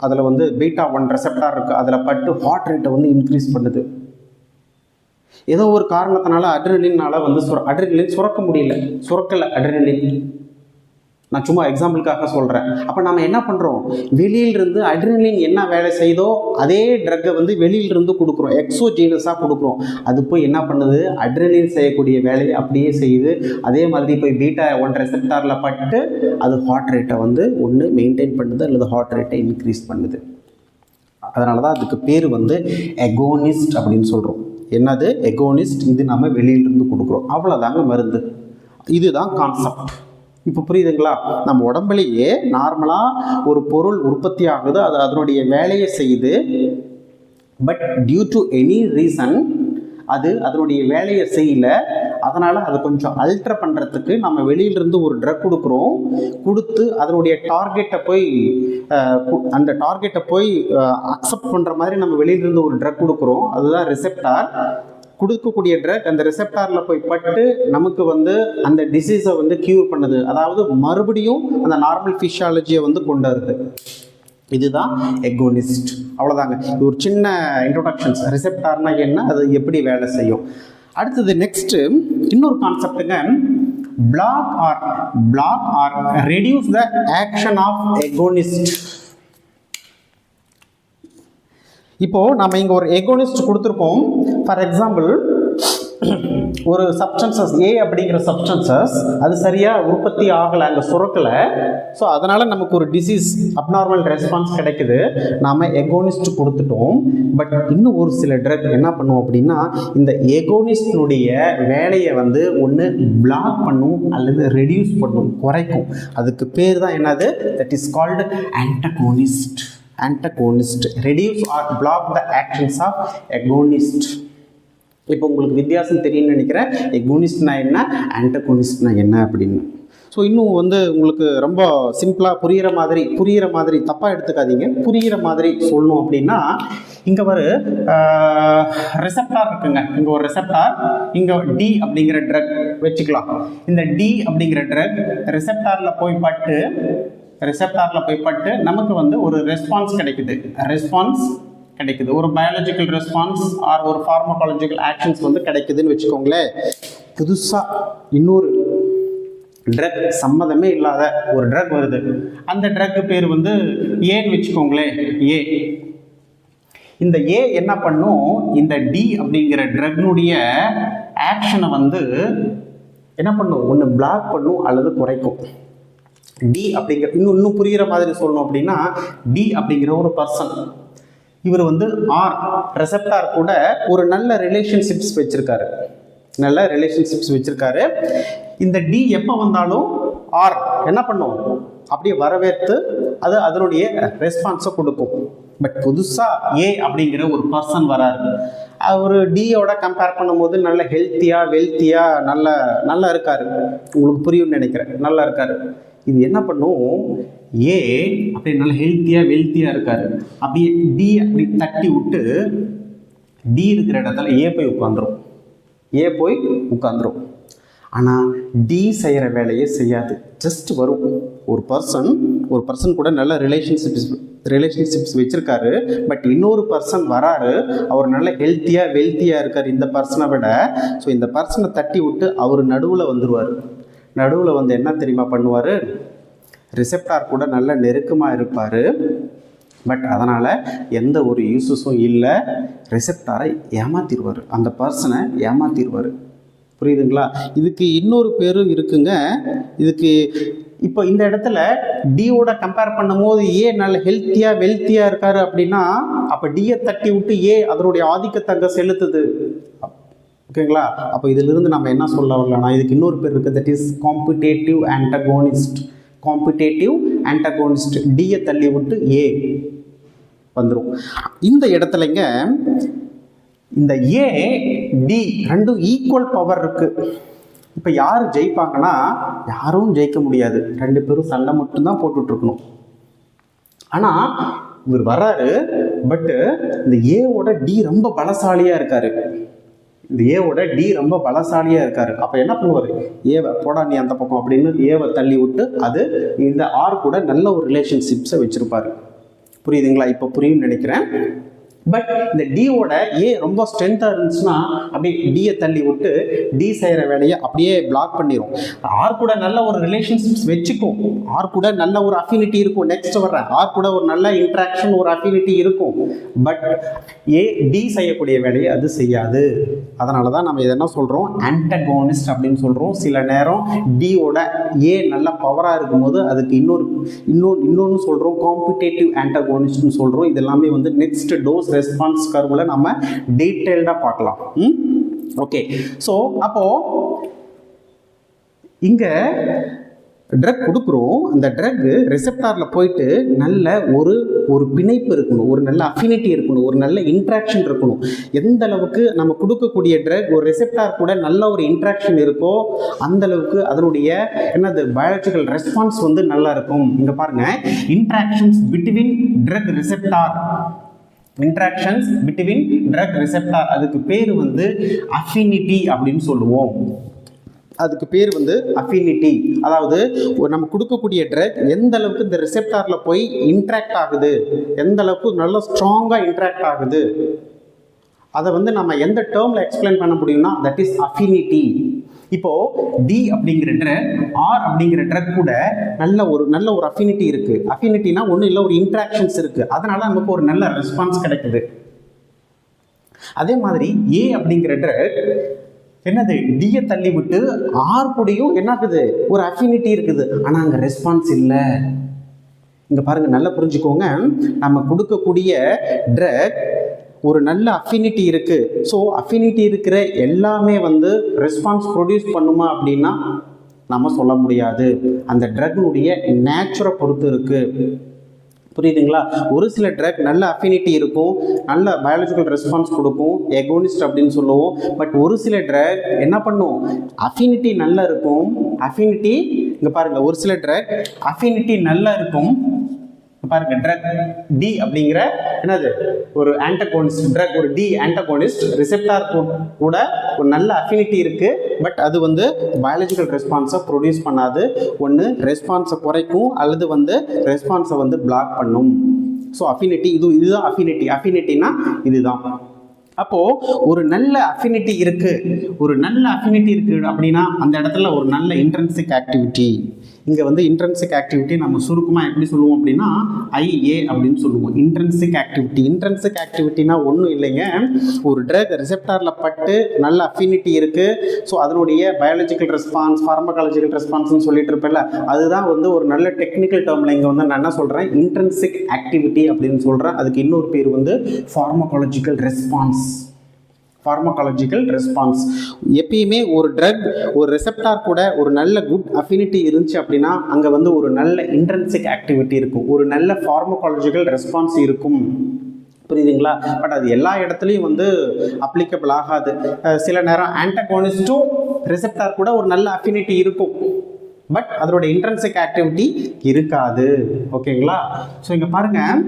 அதில் வந்து பீட்டா 1 ரெசெப்டார் இருக்குது, அதில் பட்டு ஹார்ட் ரேட்டை வந்து இன்க்ரீஸ் பண்ணுது. ஏதோ ஒரு காரணத்தினால அட்ரினலினால் வந்து அட்ரினலின் சுரக்க முடியல, சுரக்கலை அட்ரினலின். நான் சும்மா எக்ஸாம்பிளுக்காக சொல்கிறேன். அப்போ நம்ம என்ன பண்ணுறோம், வெளியிலிருந்து அட்ரினலின் என்ன வேலை செய்தோ அதே ட்ரக்கை வந்து வெளியிலிருந்து கொடுக்குறோம், எக்ஸோஜீனஸாக கொடுக்குறோம். அது போய் என்ன பண்ணுது, அட்ரினலின் செய்யக்கூடிய வேலையை அப்படியே செய்யுது. அதே மாதிரி போய் பீட்டா 1 ரெசெப்டாரில் பட்டு அது ஹார்ட் ரேட்டை வந்து ஒன்று மெயின்டைன் பண்ணுது, அல்லது ஹார்ட் ரேட்டை இன்க்ரீஸ் பண்ணுது. அதனால தான் அதுக்கு பேர் வந்து எகோனிஸ்ட் அப்படின்னு சொல்கிறோம். என்னது எகோனிஸ்ட், இது நம்ம வெளியிலிருந்து கொடுக்குறோம், அவ்வளோதாங்க மருந்து. இதுதான் கான்செப்ட். இப்போ புரியுதுங்களா? நம்ம உடம்புலேயே நார்மலாக ஒரு பொருள் உற்பத்தி ஆகுது, அது அதனுடைய வேலையை செய்யுது. But due to any reason அது அதனுடைய வேலையை செய்யல. அதனால் அதை கொஞ்சம் அல்ட்ரு பண்ணுறதுக்கு நம்ம வெளியிலிருந்து ஒரு ட்ரக் கொடுக்குறோம். கொடுத்து அதனுடைய டார்கெட்டை போய் அக்செப்ட் பண்ணுற மாதிரி நம்ம வெளியிலிருந்து ஒரு ட்ரக் கொடுக்குறோம். அதுதான் ரிசெப்டார். கொடுக்கக்கூடிய ட்ரக் அந்த ரிசெப்டாரில் போய் பட்டு நமக்கு வந்து அந்த டிசீஸை வந்து க்யூர் பண்ணுது. அதாவது மறுபடியும் அந்த நார்மல் ஃபிசியாலஜியை வந்து கொண்டு வருது. இதுதான் எகோனிஸ்ட். அவ்வளோதாங்க. இது ஒரு சின்ன இன்ட்ரோடக்ஷன்ஸ். ரிசெப்டார்னா என்ன, அது எப்படி வேலை செய்யும். அடுத்தது நெக்ஸ்ட் இன்னொரு கான்செப்ட்டுங்க, block or reduce the action of agonist. இப்போ நம்ம இங்க ஒரு எகோனிஸ்ட் கொடுத்துருக்கோம். ஃபார் எக்ஸாம்பிள் ஒரு சப்ஸ்டன்சஸ் ஏ அப்படிங்கிற சப்ஸ்டன்சஸ் அது சரியா உற்பத்தி ஆகலை, அங்கே சுரக்கலை. ஸோ அதனால நமக்கு ஒரு டிசீஸ் அப்நார்மல் ரெஸ்பான்ஸ் கிடைக்குது. நாம எகோனிஸ்ட் கொடுத்துட்டோம். பட் இன்னும் ஒரு சில ட்ரக் என்ன பண்ணுவோம் அப்படின்னா, இந்த எகோனிஸ்டினுடைய வேலையை வந்து ஒன்று பிளாக் பண்ணும் அல்லது ரெடியூஸ் பண்ணும், குறைக்கும். அதுக்கு பேர் தான் என்னது, that is called antagonist. Reduce or block the actions of agonist. இப்போ உங்களுக்கு வித்தியாசம் தெரியும்னு நினைக்கிறேன், எகோனிஸ்ட்னா என்ன, ஆன்டகோனிஸ்ட்னா என்ன அப்படின்னு. ஸோ இன்னும் வந்து உங்களுக்கு ரொம்ப சிம்பிளாக புரிகிற மாதிரி தப்பாக எடுத்துக்காதீங்க, புரிகிற மாதிரி சொல்லணும் அப்படின்னா, இங்கே ஒரு ரிசெப்டார் இருக்குங்க. இங்கே ஒரு ரிசெப்டார், இங்கே டி அப்படிங்கிற ட்ரக் வச்சுக்கலாம். இந்த டி அப்படிங்கிற ட்ரக் ரிசெப்டாரில் போய் பட்டு நமக்கு வந்து ஒரு ரெஸ்பான்ஸ் கிடைக்குது, ஒரு பயாலஜிக்கல் ரெஸ்பான்ஸ் ஆர் ஒரு ஃபார்மகாலஜிக்கல் ஆக்ஷன்ஸ் வந்து கிடைக்குதுன்னு வச்சுக்கோங்களேன். புதுசாக இன்னொரு ட்ரக், சம்மதமே இல்லாத ஒரு ட்ரக் வருது. அந்த ட்ரக் பேர் வந்து ஏன்னு வச்சுக்கோங்களேன், ஏ. இந்த ஏ என்ன பண்ணும், இந்த டி அப்படிங்கிற ட்ரக்னுடைய ஆக்ஷனை வந்து என்ன பண்ணும், ஒன்று பிளாக் பண்ணும் அல்லது குறைக்கும். டி அப்படிங்கிற இன்னும் புரிகிற மாதிரி சொல்லணும் அப்படின்னா, டி அப்படிங்கிற ஒரு பர்சன், இவர் வந்து ஆர் ரெசெப்டார் கூட ஒரு நல்ல ரிலேஷன்ஷிப்ஸ் வச்சிருக்காரு. இந்த டி எப்போ வந்தாலும் ஆர் என்ன பண்ணும், அப்படியே வரவேற்று அது அதனுடைய ரெஸ்பான்ஸை கொடுக்கும். பட் புதுசாக ஏ அப்படிங்கிற ஒரு பர்சன் வராரு. அவர் டியோட கம்பேர் பண்ணும்போது நல்ல வெல்த்தியாக நல்லா இருக்காரு. உங்களுக்கு புரியும்னு நினைக்கிறேன், நல்லா இருக்காரு. இது என்ன பண்ணும், ஏ அப்படி நல்ல வெல்த்தியாக இருக்காரு. அப்படியே டி அப்படி தட்டி விட்டு டி இருக்கிற இடத்துல ஏ போய் உட்காந்துரும். ஆனால் டி செய்கிற வேலையை செய்யாது, ஜஸ்ட் வரும். ஒரு பர்சன் கூட நல்ல ரிலேஷன்ஷிப்ஸ் வச்சுருக்காரு. பட் இன்னொரு பர்சன் வராரு, அவர் நல்ல வெல்த்தியாக இருக்கார் இந்த பர்சனை விட. ஸோ இந்த பர்சனை தட்டி விட்டு அவர் நடுவில் வந்துடுவார். நடுவில் வந்து என்ன தெரியுமா பண்ணுவார், ரிசெப்டார் கூட நல்ல நெருக்கமாக இருப்பார். பட் அதனால் எந்த ஒரு யூஸஸும் இல்லை, ரிசெப்டாரை ஏமாற்றிடுவார், அந்த பர்சனை ஏமாற்றிடுவார். புரியுதுங்களா? இதுக்கு இன்னொரு பேரும் இருக்குங்க. இதுக்கு இப்போ இந்த இடத்துல டியோட கம்பேர் பண்ணும்போது ஏ நல்ல வெல்த்தியாக இருக்காரு அப்படின்னா, அப்போ டியை தட்டி விட்டு ஏ அதனுடைய ஆதிக்கத்தை அங்கே செலுத்துது. ஓகேங்களா? அப்போ இதிலிருந்து நம்ம என்ன சொல்ல வரலாம்னா, இதுக்கு இன்னொரு பேர் இருக்குது, தட் இஸ் காம்படிட்டிவ் ஆன்டகோனிஸ்ட். டியை தள்ளி விட்டு ஏ வந்துடும். இந்த இடத்துலங்க இந்த ஏ டி ரெண்டும் ஈக்குவல் பவர் இருக்கு. இப்போ யார் ஜெயிப்பாங்கன்னா, யாரும் ஜெயிக்க முடியாது, ரெண்டு பேரும் சண்டை மட்டும்தான் போட்டுட்ருக்கணும். ஆனால் இவர் வர்றாரு, பட்டு இந்த ஏவோட டி ரொம்ப பலசாலியாக இருக்காரு. அப்போ என்ன பண்ணுவார், ஏவை போடா நீ அந்த பக்கம் அப்படின்னு ஏவை தள்ளி விட்டு அது இந்த ஆர் கூட நல்ல ஒரு ரிலேஷன்ஷிப்ஸை வச்சுருப்பார். புரியுதுங்களா? இப்போ புரியும்னு நினைக்கிறேன். பட் இந்த டியோட ஏ ரொம்ப ஸ்ட்ரென்த்தாக இருந்துச்சுன்னா அப்படியே டியை தள்ளி விட்டு டி செய்கிற வேலையை அப்படியே பிளாக் பண்ணிடும். ஆர் கூட நல்ல ஒரு ரிலேஷன்ஷிப்ஸ் வச்சுக்கும், ஆர் கூட நல்ல ஒரு அஃபினிட்டி இருக்கும். நெக்ஸ்ட் வர்றேன், ஆர் கூட ஒரு நல்ல இன்ட்ராக்ஷன், ஒரு அஃபினிட்டி இருக்கும். பட் ஏ டி செய்யக்கூடிய வேலையை அது செய்யாது. அதனால தான் நம்ம இதை என்ன சொல்கிறோம், ஆன்டகோனிஸ்ட் அப்படின்னு சொல்கிறோம். சில நேரம் டியோட ஏ நல்ல பவராக இருக்கும்போது அதுக்கு இன்னொன்று சொல்கிறோம், காம்படிட்டிவ் ஆன்டகோனிஸ்ட்னு சொல்கிறோம். இதெல்லாமே வந்து நெக்ஸ்ட் டோஸ் ரெஸ்பான்ஸ் கர்வ்ல நம்ம டீடைல்டா பார்க்கலாம். ஓகே, ஸோ அப்போ இங்க ட்ரக் கொடுக்குறோம். அந்த ட்ரக் ரிசெப்டாரில் போயிட்டு நல்ல ஒரு பிணைப்பு இருக்கணும், ஒரு நல்ல அஃபினிட்டி இருக்கணும், ஒரு நல்ல இன்ட்ராக்ஷன் இருக்கணும். எந்த அளவுக்கு நம்ம கொடுக்கக்கூடிய ட்ரக் ஒரு ரிசெப்டார் கூட நல்ல ஒரு இன்ட்ராக்ஷன் இருக்கோ அந்த அளவுக்கு அதனுடைய என்னது பயாலஜிக்கல் ரெஸ்பான்ஸ் வந்து நல்லா இருக்கும். இங்கே பாருங்க, இன்ட்ராக்ஷன்ஸ் பிட்வீன் ட்ரக் ரிசெப்டார், அதுக்கு பேர் வந்து அஃபினிட்டி அப்படின்னு சொல்லுவோம். அதுக்கு பேர் வந்து அஃபினிட்டி. அதாவது நம்ம கொடுக்கக்கூடிய ட்ரக் எந்த அளவுக்கு இந்த ரிசெப்டார்ல போய் இன்ட்ராக்ட் ஆகுது, எந்த அளவுக்கு நல்ல ஸ்ட்ராங்கா இன்ட்ராக்ட் ஆகுது, அதை வந்து நம்ம எந்த டேர்மில் எக்ஸ்பிளைன் பண்ண முடியும்னா தட் இஸ் அஃபினிட்டி. இப்போது டி அப்படிங்கிற ட்ரக் ஆர் அப்படிங்கிற ட்ரக் கூட நல்ல ஒரு அஃபினிட்டி இருக்குது. அஃபினிட்டினா ஒன்றும் இல்லை, ஒரு இன்ட்ராக்ஷன்ஸ் இருக்குது, அதனால நமக்கு ஒரு நல்ல ரெஸ்பான்ஸ் கிடைக்குது. அதே மாதிரி ஏ அப்படிங்கிற ட்ரக் என்னது, டியை தள்ளி விட்டு ஆர் கூடயும் என்ன ஆகுது, ஒரு அஃபினிட்டி இருக்குது, ஆனால் அங்கே ரெஸ்பான்ஸ் இல்லை. இங்கே பாருங்கள், நல்லா புரிஞ்சுக்கோங்க, நம்ம கொடுக்கக்கூடிய ட்ரக் ஒரு நல்ல அஃபினிட்டி இருக்குது. ஸோ அஃபினிட்டி இருக்கிற எல்லாமே வந்து ரெஸ்பான்ஸ் ப்ரொடியூஸ் பண்ணுமா அப்படின்னா நம்ம சொல்ல முடியாது. அந்த ட்ரக்னுடைய நேச்சுரை பொறுத்து இருக்குது. புரியுதுங்களா? ஒரு சில ட்ரக் நல்ல அஃபினிட்டி இருக்கும், நல்ல பயாலஜிக்கல் ரெஸ்பான்ஸ் கொடுக்கும், எகோனிஸ்ட் அப்படின்னு சொல்லுவோம். பட் ஒரு சில ட்ரக் என்ன பண்ணும், அஃபினிட்டி நல்லா இருக்கும், அஃபினிட்டி இங்கே பாருங்கள், ஒரு சில ட்ரக் அஃபினிட்டி நல்லா இருக்கும். பாருங்க, ட்ரக் டி அப்படிங்கிற என்னது ஒரு ஆன்டகோனிஸ்ட் ட்ரக், ஒரு டி ஆன்டகோனிஸ்ட் ரிசெப்டார் கூட ஒரு நல்ல அஃபினிட்டி இருக்கு. பட் அது வந்து பயாலஜிக்கல் ரெஸ்பான்ஸை ப்ரொடியூஸ் பண்ணாது. ஒன்று ரெஸ்பான்ஸை குறைக்கும், அல்லது வந்து ரெஸ்பான்ஸை வந்து பிளாக் பண்ணும். ஸோ அஃபினிட்டி இதுதான் அஃபினிட்டி. அஃபினிட்டினா இதுதான். அப்போது ஒரு நல்ல அஃபினிட்டி இருக்குது, ஒரு நல்ல அஃபினிட்டி இருக்குது அப்படின்னா அந்த இடத்துல ஒரு நல்ல இன்ட்ரின்சிக் ஆக்டிவிட்டி. இங்கே வந்து இன்ட்ரின்சிக் ஆக்டிவிட்டி நம்ம சுருக்கமாக எப்படி சொல்லுவோம் அப்படின்னா IA அப்படின்னு சொல்லுவோம், இன்ட்ரின்சிக் ஆக்டிவிட்டி. இன்ட்ரின்சிக் ஆக்டிவிட்டினா ஒன்றும் இல்லைங்க, ஒரு ட்ரக் ரிசெப்டாரில் பட்டு நல்ல அஃபினிட்டி இருக்குது. ஸோ அதனுடைய பயாலஜிக்கல் ரெஸ்பான்ஸ், ஃபார்மகாலஜிக்கல் ரெஸ்பான்ஸ்னு சொல்லிட்டு இருப்பேன்ல, அதுதான் வந்து ஒரு நல்ல டெக்னிக்கல் டேர்மில் இங்கே வந்து நான் என்ன சொல்கிறேன், இன்ட்ரின்சிக் ஆக்டிவிட்டி அப்படின்னு சொல்கிறேன். அதுக்கு இன்னொரு பேர் வந்து ஃபார்மகாலஜிக்கல் ரெஸ்பான்ஸ். Pharmacological response. எப்பயுமே ஒரு ட்ரக் ஒரு ரெசெப்டார் கூட ஒரு நல்ல குட் அஃபினிட்டி இருந்துச்சு அப்படின்னா அங்கே வந்து ஒரு நல்ல இன்ட்ரின்சிக் ஆக்டிவிட்டி இருக்கும், ஒரு நல்ல ஃபார்மகாலஜிக்கல் ரெஸ்பான்ஸ் இருக்கும். புரியுதுங்களா? பட் அது எல்லா இடத்துலையும் வந்து அப்ளிகபிள் ஆகாது. சில நேரம் ஆன்டகோனிஸ்டும் ரிசெப்டார் கூட ஒரு நல்ல அஃபினிட்டி இருக்கும், பட் அதோட இன்ட்ரின்சிக் ஆக்டிவிட்டி இருக்காது. ஓகேங்களா? ஸோ இங்கே பாருங்கள்,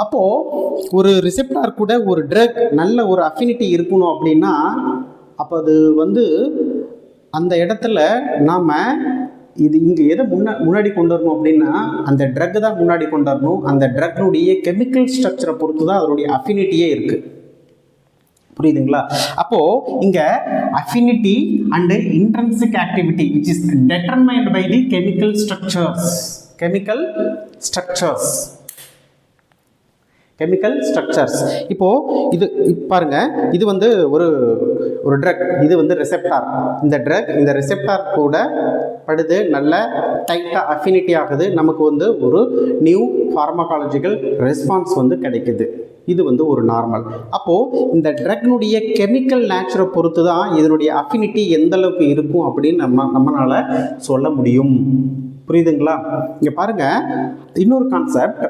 அப்போது ஒரு ரிசெப்டார் கூட ஒரு ட்ரக் நல்ல ஒரு அஃபினிட்டி இருக்கணும் அப்படின்னா அப்போ அது வந்து அந்த இடத்துல நாம் இங்கே எதை முன்னாடி கொண்டு வரணும் அப்படின்னா அந்த ட்ரக் தான் முன்னாடி கொண்டு வரணும். அந்த ட்ரக்னுடைய கெமிக்கல் ஸ்ட்ரக்சரை பொறுத்து தான் அதனுடைய அஃபினிட்டியே இருக்குது. புரியுதுங்களா? அப்போது இங்கே affinity and intrinsic activity which is determined by the chemical structures. Chemical structures இப்போது இது பாருங்கள், இது வந்து ஒரு ட்ரக், இது வந்து ரெசெப்டார். இந்த ட்ரக் இந்த ரெசெப்டார் கூட படுது, நல்ல டைட்டாக அஃபினிட்டி ஆகுது, நமக்கு வந்து ஒரு நியூ ஃபார்மகாலஜிக்கல் ரெஸ்பான்ஸ் வந்து கிடைக்குது. இது வந்து ஒரு நார்மல். அப்போது இந்த ட்ரக்னுடைய கெமிக்கல் நேச்சரை பொறுத்து தான் இதனுடைய அஃபினிட்டி எந்த அளவுக்கு இருக்கும் அப்படின்னு நம்மளால் சொல்ல முடியும். புரியுதுங்களா? இங்கே பாருங்கள், இன்னொரு concept,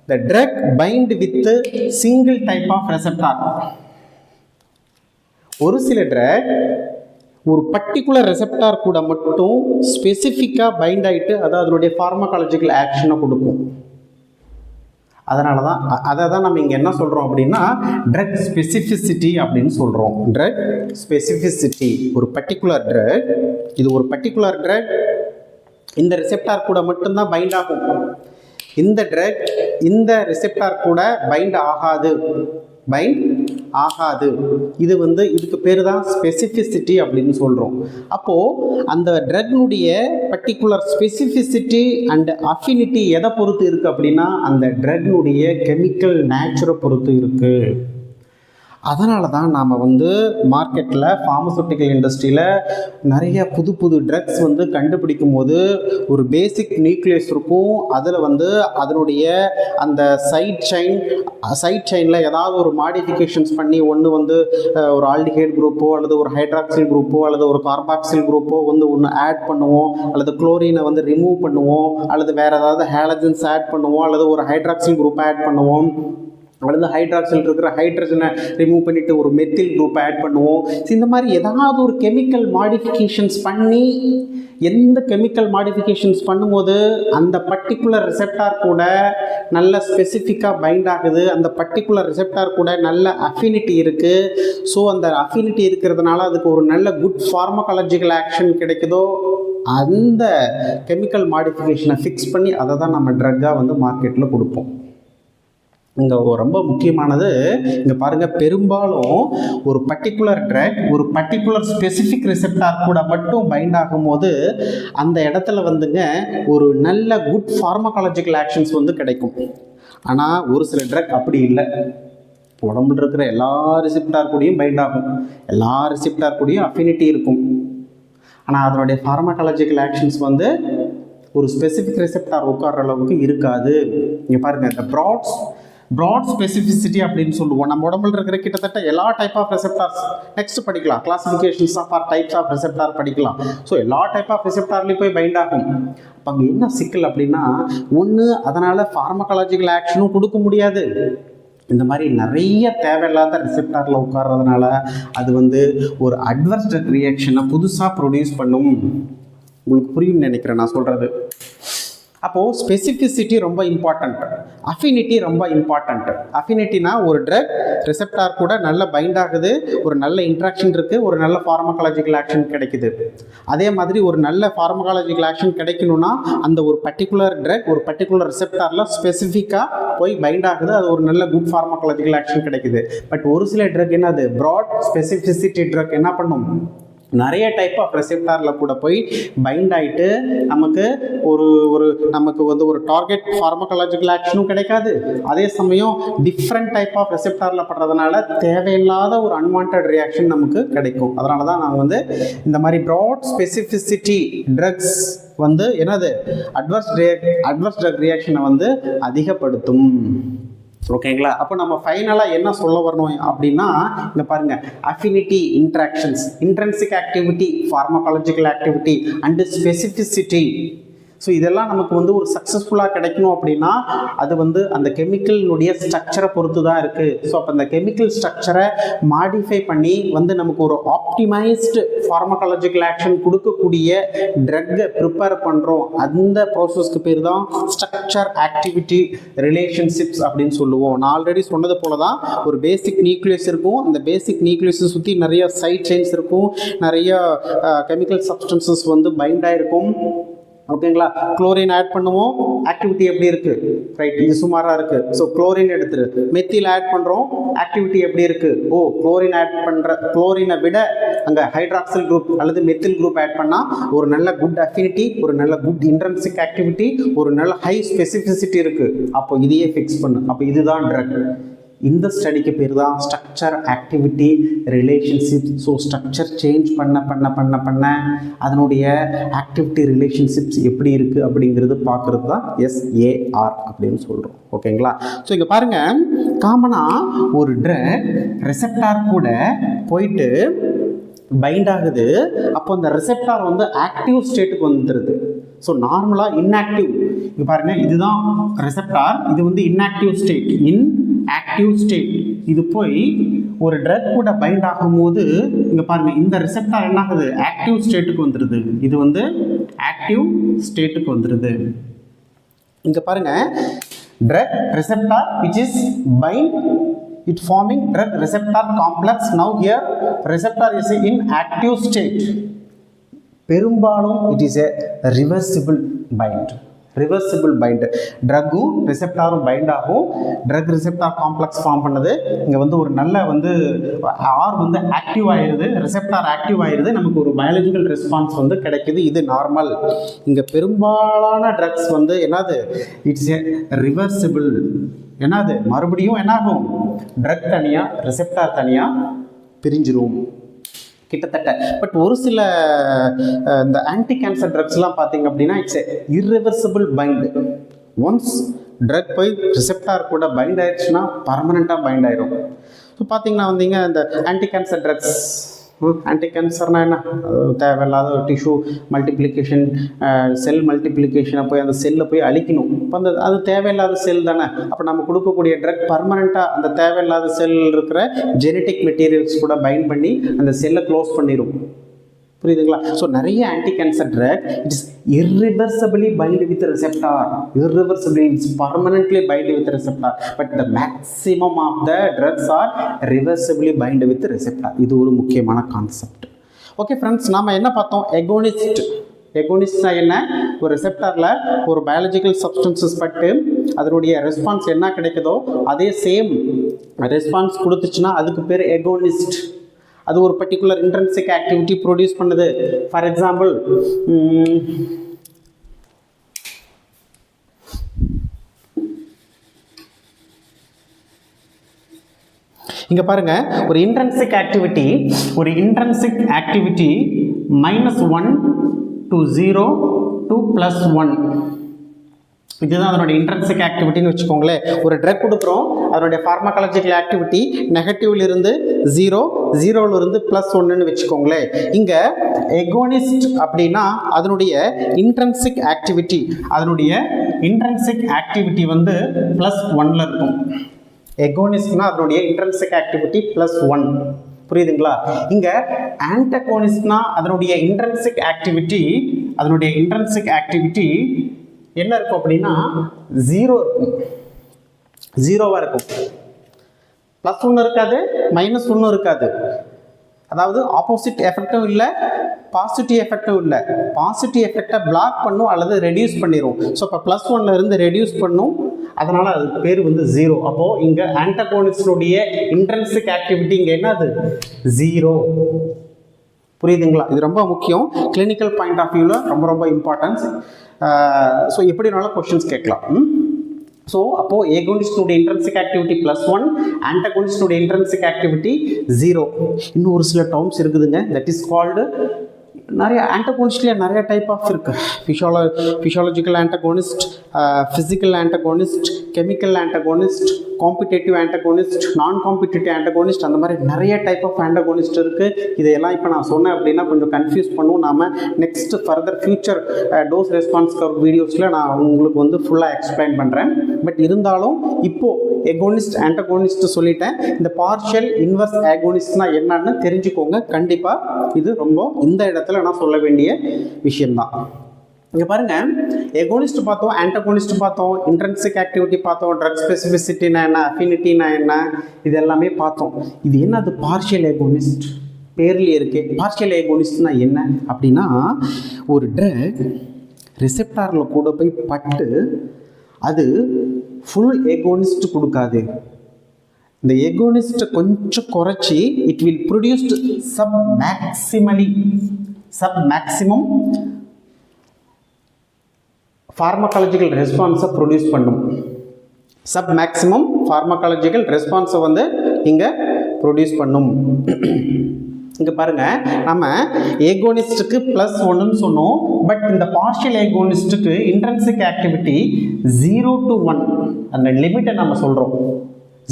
the drug bind with single type of receptor. ஒரு சில ட்ரக் ஒரு பர்டிகுலர் ரெசெப்டார் கூட மட்டும் ஸ்பெசிஃபிக்காக பைண்ட் ஆகிட்டு அது அதனுடைய ஃபார்மகாலஜிக்கல் ஆக்ஷனை கொடுக்கும். அதனால தான் அதை தான் நம்ம இங்கே என்ன சொல்கிறோம் அப்படின்னா ட்ரக் ஸ்பெசிஃபிசிட்டி அப்படின்னு சொல்கிறோம். ட்ரக் ஸ்பெசிஃபிசிட்டி, ஒரு பர்டிகுலர் ட்ரக், இது ஒரு பர்டிகுலர் ட்ரக் இந்த ரிசெப்டார் கூட மட்டும்தான் பைண்ட் ஆகும். இந்த ட்ரக் இந்த ரிசெப்டார் கூட பைண்ட் ஆகாது. இது வந்து இதுக்கு பேர் தான் ஸ்பெசிஃபிசிட்டி அப்படின்னு சொல்கிறோம். அப்போது அந்த ட்ரக்னுடைய பர்டிகுலர் ஸ்பெசிஃபிசிட்டி அண்ட் அஃபினிட்டி எதை பொறுத்து இருக்குது அப்படின்னா அந்த ட்ரக்னுடைய கெமிக்கல் நேச்சரை பொறுத்து இருக்குது. அதனால தான் நாம் வந்து மார்க்கெட்டில் ஃபார்மசூட்டிக்கல் இண்டஸ்ட்ரியில் நிறைய புது ட்ரக்ஸ் வந்து கண்டுபிடிக்கும் போது ஒரு பேசிக் நியூக்ளியஸ் இருக்கும். அதில் வந்து அதனுடைய அந்த சைட் செயினில் ஏதாவது ஒரு மாடிஃபிகேஷன்ஸ் பண்ணி ஒன்று வந்து ஒரு ஆல்டிஹைட் குரூப்போ அல்லது ஒரு ஹைட்ராக்சில் குரூப்போ அல்லது ஒரு கார்பாக்சில் குரூப்போ வந்து ஒன்று ஆட் பண்ணுவோம், அல்லது குளோரினை வந்து ரிமூவ் பண்ணுவோம், அல்லது வேறு ஏதாவது ஹேலஜன்ஸ் ஆட் பண்ணுவோம், அல்லது ஒரு ஹைட்ராக்சில் குரூப் ஆட் பண்ணுவோம், அல்லது ஹைட்ராக்சில் இருக்கிற ஹைட்ரஜனை ரிமூவ் பண்ணிவிட்டு ஒரு மெத்தில் குரூப்பை ஆட் பண்ணுவோம். இந்த மாதிரி ஏதாவது ஒரு கெமிக்கல் மாடிஃபிகேஷன்ஸ் பண்ணி எந்த கெமிக்கல் மாடிஃபிகேஷன்ஸ் பண்ணும்போது அந்த பர்டிகுலர் ரிசெப்டார் கூட நல்ல ஸ்பெசிஃபிக்காக பைண்ட் ஆகுது, அந்த பர்டிகுலர் ரிசெப்டார் கூட நல்ல அஃபினிட்டி இருக்குது. ஸோ அந்த அஃபினிட்டி இருக்கிறதுனால அதுக்கு ஒரு நல்ல குட் ஃபார்மகாலஜிக்கல் ஆக்ஷன் கிடைக்குதோ அந்த கெமிக்கல் மாடிஃபிகேஷனை ஃபிக்ஸ் பண்ணி அதை தான் நம்ம ட்ரக்காக வந்து மார்க்கெட்டில் கொடுப்போம். இங்கே ரொம்ப முக்கியமானது, இங்கே பாருங்கள், பெரும்பாலும் ஒரு பர்டிகுலர் ட்ரக் ஒரு பர்டிகுலர் ஸ்பெசிஃபிக் ரிசெப்டார் கூட மட்டும் பைண்ட் ஆகும்போது அந்த இடத்துல வந்துங்க ஒரு நல்ல குட் ஃபார்மகாலஜிக்கல் ஆக்ஷன்ஸ் வந்து கிடைக்கும். ஆனால் ஒரு சில ட்ரக் அப்படி இல்லை. உடம்புல இருக்கிற எல்லா ரிசெப்டார் கூடயும் பைண்ட் ஆகும், எல்லா ரிசெப்டார் கூடயும் அஃபினிட்டி இருக்கும். ஆனால் அதனுடைய ஃபார்மகாலஜிக்கல் ஆக்ஷன்ஸ் வந்து ஒரு ஸ்பெசிஃபிக் ரிசெப்டார் உட்கார்ற அளவுக்கு இருக்காது. இங்கே பாருங்கள், இந்த ப்ராட் ஸ்பெசிஃபிசிட்டி அப்படின்னு சொல்லுவோம். நம்ம உடம்புல இருக்கிற கிட்டத்தட்ட எல்லா டைப் ஆஃப் ரெசெப்டார்ஸ் நெக்ஸ்ட் படிக்கலாம், classifications of or types of receptor படிக்கலாம். ஸோ எல்லா டைப் ஆஃப் ரெசெப்டார்லேயும் போய் பைண்ட் ஆகும். அப்போ அங்கே என்ன சிக்கல் அப்படின்னா, ஒன்று அதனால் ஃபார்மகாலஜிக்கல் ஆக்ஷனும் கொடுக்க முடியாது. இந்த மாதிரி நிறைய தேவையில்லாத ரிசெப்டாரில் உட்கார்றதுனால அது வந்து ஒரு அட்வர்ஸ் ட்ரக் ரியாக்ஷனை புதுசாக ப்ரொடியூஸ் பண்ணும். உங்களுக்கு புரியும்னு நினைக்கிறேன் நான் சொல்கிறது. அப்போது ஸ்பெசிஃபிசிட்டி ரொம்ப இம்பார்ட்டண்ட், அஃபினிட்டி ரொம்ப இம்பார்ட்டண்ட். அஃபினிட்டினா ஒரு ட்ரக் ரிசெப்டார் கூட நல்ல பைண்ட் ஆகுது, ஒரு நல்ல இன்ட்ராக்ஷன் இருக்குது, ஒரு நல்ல ஃபார்மகாலஜிக்கல் ஆக்ஷன் கிடைக்குது. அதே மாதிரி ஒரு நல்ல ஃபார்மகாலஜிக்கல் ஆக்ஷன் கிடைக்கணும்னா அந்த ஒரு பர்டிகுலர் ட்ரக் ஒரு பர்டிகுலர் ரிசெப்டாரில் ஸ்பெசிஃபிக்காக போய் பைண்ட் ஆகுது, அது ஒரு நல்ல குட் ஃபார்மகாலஜிக்கல் ஆக்ஷன் கிடைக்குது. பட் ஒரு சில ட்ரக் என்னது, ப்ராட் ஸ்பெசிஃபிசிட்டி ட்ரக் என்ன பண்ணும், நிறைய டைப் ஆஃப் ரெசெப்டாரில் கூட போய் பைண்ட் ஆகிட்டு நமக்கு நமக்கு வந்து ஒரு டார்கெட் ஃபார்மகாலஜிக்கல் ஆக்ஷனும் கிடைக்காது. அதே சமயம் டிஃப்ரெண்ட் டைப் ஆஃப் ரெசெப்டாரில் படுறதுனால தேவையில்லாத ஒரு அன்வான்ட் ரியாக்ஷன் நமக்கு கிடைக்கும். அதனால தான் நாங்கள் வந்து இந்த மாதிரி ப்ராட் ஸ்பெசிஃபிசிட்டி ட்ரக்ஸ் வந்து என்னது அட்வர்ஸ் ட்ரக் ரியாக்ஷனை வந்து அதிகப்படுத்தும். ஓகேங்களா? அப்போ நம்ம ஃபைனலாக என்ன சொல்ல வரணும் அப்படின்னா, இங்கே பாருங்கள், affinity, interactions, intrinsic activity, pharmacological activity and specificity. So இதெல்லாம் நமக்கு வந்து ஒரு சக்ஸஸ்ஃபுல்லாக கிடைக்கணும் அப்படின்னா அது வந்து அந்த கெமிக்கலினுடைய ஸ்ட்ரக்சரை பொறுத்து தான் இருக்குது. ஸோ அப்போ அந்த கெமிக்கல் ஸ்ட்ரக்சரை மாடிஃபை பண்ணி வந்து நமக்கு ஒரு ஆப்டிமைஸ்டு ஃபார்மகாலஜிக்கல் ஆக்ஷன் கொடுக்கக்கூடிய ட்ரக்கை ப்ரிப்பேர் பண்ணுறோம். அந்த ப்ராசஸ்க்கு பேர் தான் ஸ்ட்ரக்சர் ஆக்டிவிட்டி ரிலேஷன்ஷிப்ஸ் அப்படின்னு சொல்லுவோம். நான் ஆல்ரெடி சொன்னது போல தான் ஒரு பேசிக் நியூக்ளியஸ் இருக்கும். அந்த பேசிக் நியூக்ளியஸை சுற்றி நிறைய சைட் செயின்ஸ் இருக்கும், நிறைய கெமிக்கல் சப்ஸ்டன்சஸ் வந்து பைண்ட் ஆகிருக்கும். ஓகேங்களா? குளோரின் ஆட் பண்ணுவோம், ஆக்டிவிட்டி எப்படி இருக்குது, ரைட், இது சுமாராக இருக்குது. ஸோ குளோரின் எடுத்துரு, மெத்தில் ஆட் பண்ணுறோம், ஆக்டிவிட்டி எப்படி இருக்குது, குளோரின் ஆட் பண்ணுற குளோரினை விட அங்கே ஹைட்ராக்சில் குரூப் அல்லது மெத்தில் குரூப் ஆட் பண்ணால் ஒரு நல்ல குட் அஃபினிட்டி, ஒரு நல்ல குட் இன்ட்ரென்சிக் ஆக்டிவிட்டி, ஒரு நல்ல ஹை ஸ்பெசிஃபிசிட்டி இருக்குது. அப்போ இதையே ஃபிக்ஸ் பண்ணு. அப்போ இதுதான் ட்ரக். இந்த ஸ்டடிக்கு பேர் தான் structure activity relationship. So structure change பண்ண அதனுடைய ஆக்டிவிட்டி ரிலேஷன்ஷிப்ஸ் எப்படி இருக்குது அப்படிங்கிறது பார்க்குறது தான் SAR அப்படின்னு சொல்கிறோம். ஓகேங்களா? ஸோ இங்கே பாருங்கள், காமனாக ஒரு ட்ரக் ரெசெப்டார் கூட போயிட்டு பைண்ட் ஆகுது. அப்போ அந்த ரிசெப்டார் வந்து ஆக்டிவ் ஸ்டேட்டுக்கு வந்துடுது. ஸோ நார்மலாக இன்ஆக்டிவ், இங்கே பாருங்கள், இதுதான் ரிசெப்டார், இது வந்து இன்ஆக்டிவ் ஸ்டேட், ஆக்டிவ் ஸ்டேட். இது போய் ஒரு ட்ரக் கூட பைண்ட் ஆகும்போது இங்கே பாருங்கள், இந்த ரிசெப்டார் என்ன ஆகுது, ஆக்டிவ் ஸ்டேட்டுக்கு வந்துடுது. இது வந்து ஆக்டிவ் ஸ்டேட்டுக்கு வந்துடுது. இங்கே பாருங்கள், drug receptor which is bind it forming drug receptor complex. Now here receptor is in active state. பெரும்பாலும் it is a reversible bind. ட்ரக்கும் ரிசெப்டாரும் பைண்ட் ஆகும், ட்ரக் ரிசெப்டார் காம்ப்ளெக்ஸ் ஃபார்ம் பண்ணுது. இங்கே வந்து ஒரு நல்ல வந்து ஆர் வந்து ஆக்டிவ் ஆயிடுது, ரிசெப்டார் ஆக்டிவ் ஆயிடுது, நமக்கு ஒரு பயாலஜிக்கல் ரெஸ்பான்ஸ் வந்து கிடைக்குது. இது நார்மல். இங்கே பெரும்பாலான ட்ரக்ஸ் வந்து என்னது, இட்ஸ் ஏ ரிவர்சிபிள். என்னது, மறுபடியும் என்னாகும், ட்ரக் தனியாக ரிசெப்டார் தனியாக பிரிஞ்சிரும் கிட்டத்தட்ட. பட் ஒரு சில இந்த ஆன்டி கேன்சர் ட்ரக்ஸ்லாம் பார்த்தீங்க அப்படின்னா it's irreversible bind. Once drug போய் ரிசெப்டார் கூட பைண்ட் ஆயிடுச்சுன்னா பர்மனெண்ட்டாக பைண்ட் ஆயிரும். ஸோ பார்த்தீங்கன்னா வந்தீங்க இந்த ஆன்டி கேன்சர் ட்ரக்ஸ், ஆன்டி கேன்சர்னா என்ன, தேவையில்லாத டிஷ்யூ மல்டிப்ளிகேஷன், செல் மல்டிப்ளிகேஷனை போய் அந்த செல்லை போய் அழிக்கணும். இப்போ அந்த அது தேவையில்லாத செல் தானே. அப்போ நம்ம கொடுக்கக்கூடிய ட்ரக் பர்மனெண்ட்டாக அந்த தேவையில்லாத செல் இருக்கிற ஜெனட்டிக் மெட்டீரியல்ஸ் கூட பைண்ட் பண்ணி அந்த செல்லை க்ளோஸ் பண்ணிடும். புரியுதுங்களா? ஸோ நிறைய anti cancer drug it's irreversibly bind with the receptor. It's permanently bind with the receptor. But the maximum of the drugs are reversibly bind with the receptor. இது ஒரு முக்கியமான கான்செப்ட். ஓகே ஃப்ரெண்ட்ஸ், நாம் என்ன பார்த்தோம், எகோனிஸ்ட்னா என்ன, ஒரு ரிசெப்டாரில் ஒரு பயாலஜிக்கல் சப்ஸ்டன்சஸ் பட்டு அதனுடைய ரெஸ்பான்ஸ் என்ன கிடைக்குதோ அதே சேம் ரெஸ்பான்ஸ் கொடுத்துச்சுன்னா அதுக்கு பேர் எகோனிஸ்ட். அது ஒரு பர்டிகுலர் இன்ட்ரின்சிக் ஆக்டிவிட்டி ப்ரொடியூஸ் பண்ணுது. ஃபார் எக்ஸாம்பிள், இங்க பாருங்க, ஒரு இன்ட்ரின்சிக் ஆக்டிவிட்டி -1 to 0 to +1, இதுதான் அதனுடைய இன்ட்ரின்சிக் ஆக்டிவிட்டின்னு வச்சுக்கோங்களேன். ஒரு ட்ரக் கொடுக்குறோம், அதனுடைய ஃபார்மகாலஜிக்கல் ஆக்டிவிட்டி நெகட்டிவ்லிருந்து 0, 0லிருந்து +1ன்னு வச்சுக்கோங்களேன். இங்கே எகோனிஸ்ட் அப்படின்னா அதனுடைய இன்ட்ரின்சிக் ஆக்டிவிட்டி வந்து +1ல் இருக்கும். எகோனிஸ்ட்னா அதனுடைய இன்ட்ரின்சிக் ஆக்டிவிட்டி +1, புரியுதுங்களா? இங்க ஆன்டகோனிஸ்ட்னா அதனுடைய இன்ட்ரின்சிக் ஆக்டிவிட்டி என்ன இருக்கும் அப்படின்னா 0 இருக்கும், 0வா இருக்கும். +1 இருக்காது, -1 இருக்காது. அதாவது ஆப்போசிட் எஃபெக்டும் இல்லை, பாசிட்டிவ் எஃபெக்டும் இல்லை. பாசிட்டிவ் எஃபெக்டை பிளாக் பண்ணும் அல்லது ரெடியூஸ் பண்ணிடும். ஸோ இப்போ +1ல இருந்து ரெடியூஸ் பண்ணும், அதனால அது பேர் வந்து 0. அப்போ இங்க ஆன்டகோனிஸ்டுடைய இன்ட்ரின்சிக் ஆக்டிவிட்டி இங்க என்னது? 0. புரியுதுங்களா? இது ரொம்ப முக்கியம், கிளினிக்கல் பாயிண்ட் ஆஃப் வியூல ரொம்ப இம்பார்ட்டன்ஸ். ஸோ எப்படினாலும் கொஸ்டின்ஸ் கேட்கலாம். ஸோ அப்போ ஏகோனிஸ்டுடைய இன்ட்ரின்சிக் ஆக்டிவிட்டி +1, ஆன்டகோனிஸ்டுடைய இன்ட்ரின்சிக் ஆக்டிவிட்டி 0. இன்னும் ஒரு சில டேர்ம்ஸ் இருக்குதுங்க, தட் இஸ் கால்டு, நிறைய ஆன்டகோனிஸ்ட்லேயே நிறைய டைப் ஆஃப் இருக்கு. Physiological antagonist, physical antagonist, chemical antagonist, competitive antagonist, நான் காம்படிட்டிவ் ஆன்டகோனிஸ்ட், அந்த மாதிரி நிறைய டைப் ஆஃப் ஆன்டகோனிஸ்ட் இருக்குது. இதையெல்லாம் இப்போ நான் சொன்னேன் அப்படின்னா கொஞ்சம் கன்ஃபியூஸ் பண்ணும். நாம் next further future dose response curve வீடியோஸில் நான் உங்களுக்கு வந்து ஃபுல்லாக எக்ஸ்பிளைன் பண்ணுறேன். பட் இருந்தாலும் இப்போது எகோனிஸ்ட் ஆன்டகோனிஸ்ட் சொல்லிட்டேன். இந்த பார்ஷியல் இன்வெர்ஸ் ஆகோனிஸ்ட்னா என்னன்னு தெரிஞ்சுக்கோங்க. கண்டிப்பாக இது ரொம்ப இந்த இடத்துல நான் சொல்ல வேண்டிய விஷயம்தான். இங்கே பாருங்க, எகோனிஸ்ட் பார்த்தோம், ஆன்டகோனிஸ்ட் பார்த்தோம், இன்ட்ரின்சிக் ஆக்டிவிட்டி பார்த்தோம், ட்ரக் ஸ்பெசிஃபிசிட்டினா என்ன, அஃபினிட்டினா என்ன, இது எல்லாமே பார்த்தோம். இது என்ன? அது பார்ஷியல் ஏகோனிஸ்ட், பேர்லேயே இருக்கு. பார்ஷியல் ஏகோனிஸ்ட்னா என்ன அப்படின்னா, ஒரு ட்ரக் ரிசெப்டாரில் கூட போய் பட்டு அது ஃபுல் ஏகோனிஸ்ட் கொடுக்காது. இந்த ஏகோனிஸ்ட் கொஞ்சம் குறைச்சி it will produced sub-maximum pharmacological ரெஸ்பான்ஸை ப்ரொடியூஸ் பண்ணும். சப்-மேக்சிமம் ஃபார்மகாலஜிக்கல் ரெஸ்பான்ஸை வந்து இங்கே ப்ரொடியூஸ் பண்ணும். இங்கே பாருங்கள், நம்ம ஏகோனிஸ்ட்டுக்கு +1ன்னு சொன்னோம். பட் இந்த பார்ஷியல் ஏகோனிஸ்ட்டுக்கு இன்ட்ரின்சிக் ஆக்டிவிட்டி 0 to 1 அந்த லிமிட்டை நம்ம சொல்கிறோம்.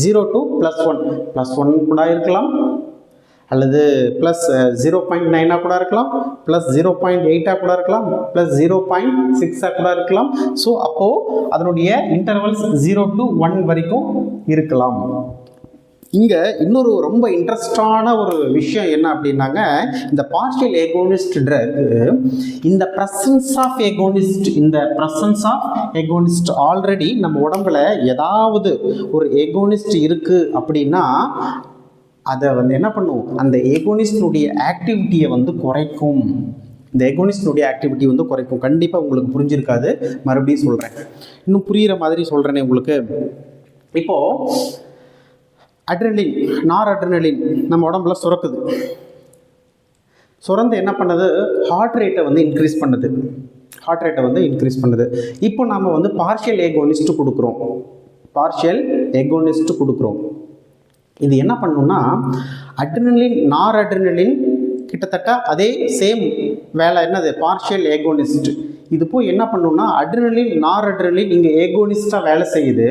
0 to +1, +1 கூட இருக்கலாம், அல்லது +0.9 கூட இருக்கலாம், +0.8 கூட இருக்கலாம், +0.6 கூட இருக்கலாம். ஸோ அப்போது அதனுடைய இன்டர்வல்ஸ் 0 to 1 வரைக்கும் இருக்கலாம். இங்கே இன்னொரு ரொம்ப இன்ட்ரெஸ்டான ஒரு விஷயம் என்ன அப்படின்னாங்க, இந்த பார்ஷியல் ஏகோனிஸ்ட் ட்ரக் இந்த ப்ரெசன்ஸ் ஆஃப் ஏகோனிஸ்ட் ஆல்ரெடி நம்ம உடம்புல ஏதாவது ஒரு ஏகோனிஸ்ட் இருக்குது அப்படின்னா அதை வந்து என்ன பண்ணும், அந்த ஏகோனிஸ்டினுடைய ஆக்டிவிட்டியை வந்து குறைக்கும். இந்த ஏகோனிஸ்டினுடைய ஆக்டிவிட்டி வந்து குறைக்கும். கண்டிப்பாக உங்களுக்கு புரிஞ்சிருக்காது, மறுபடியும் சொல்கிறேன், இன்னும் புரிகிற மாதிரி சொல்கிறேனே உங்களுக்கு. இப்போது அட்ரினலின், நார் அட்ரினலின் நம்ம உடம்புல சுரக்குது. சுரந்து என்ன பண்ணுது, ஹார்ட் ரேட்டை வந்து இன்க்ரீஸ் பண்ணுது. இப்போ நம்ம வந்து பார்ஷியல் ஏகோனிஸ்ட் கொடுக்குறோம். இது என்ன பண்ணணும்னா, அட்ரினலின், நார் அட்ரினலின் கிட்டத்தட்ட அதே சேம் வேலை. என்னது? பார்ஷியல் ஏகோனிஸ்ட். இது போய் என்ன பண்ணணும்னா, அட்ரினலின், நார் அட்ரினலின் இங்கே ஏகோனிஸ்டாக வேலை செய்யுது.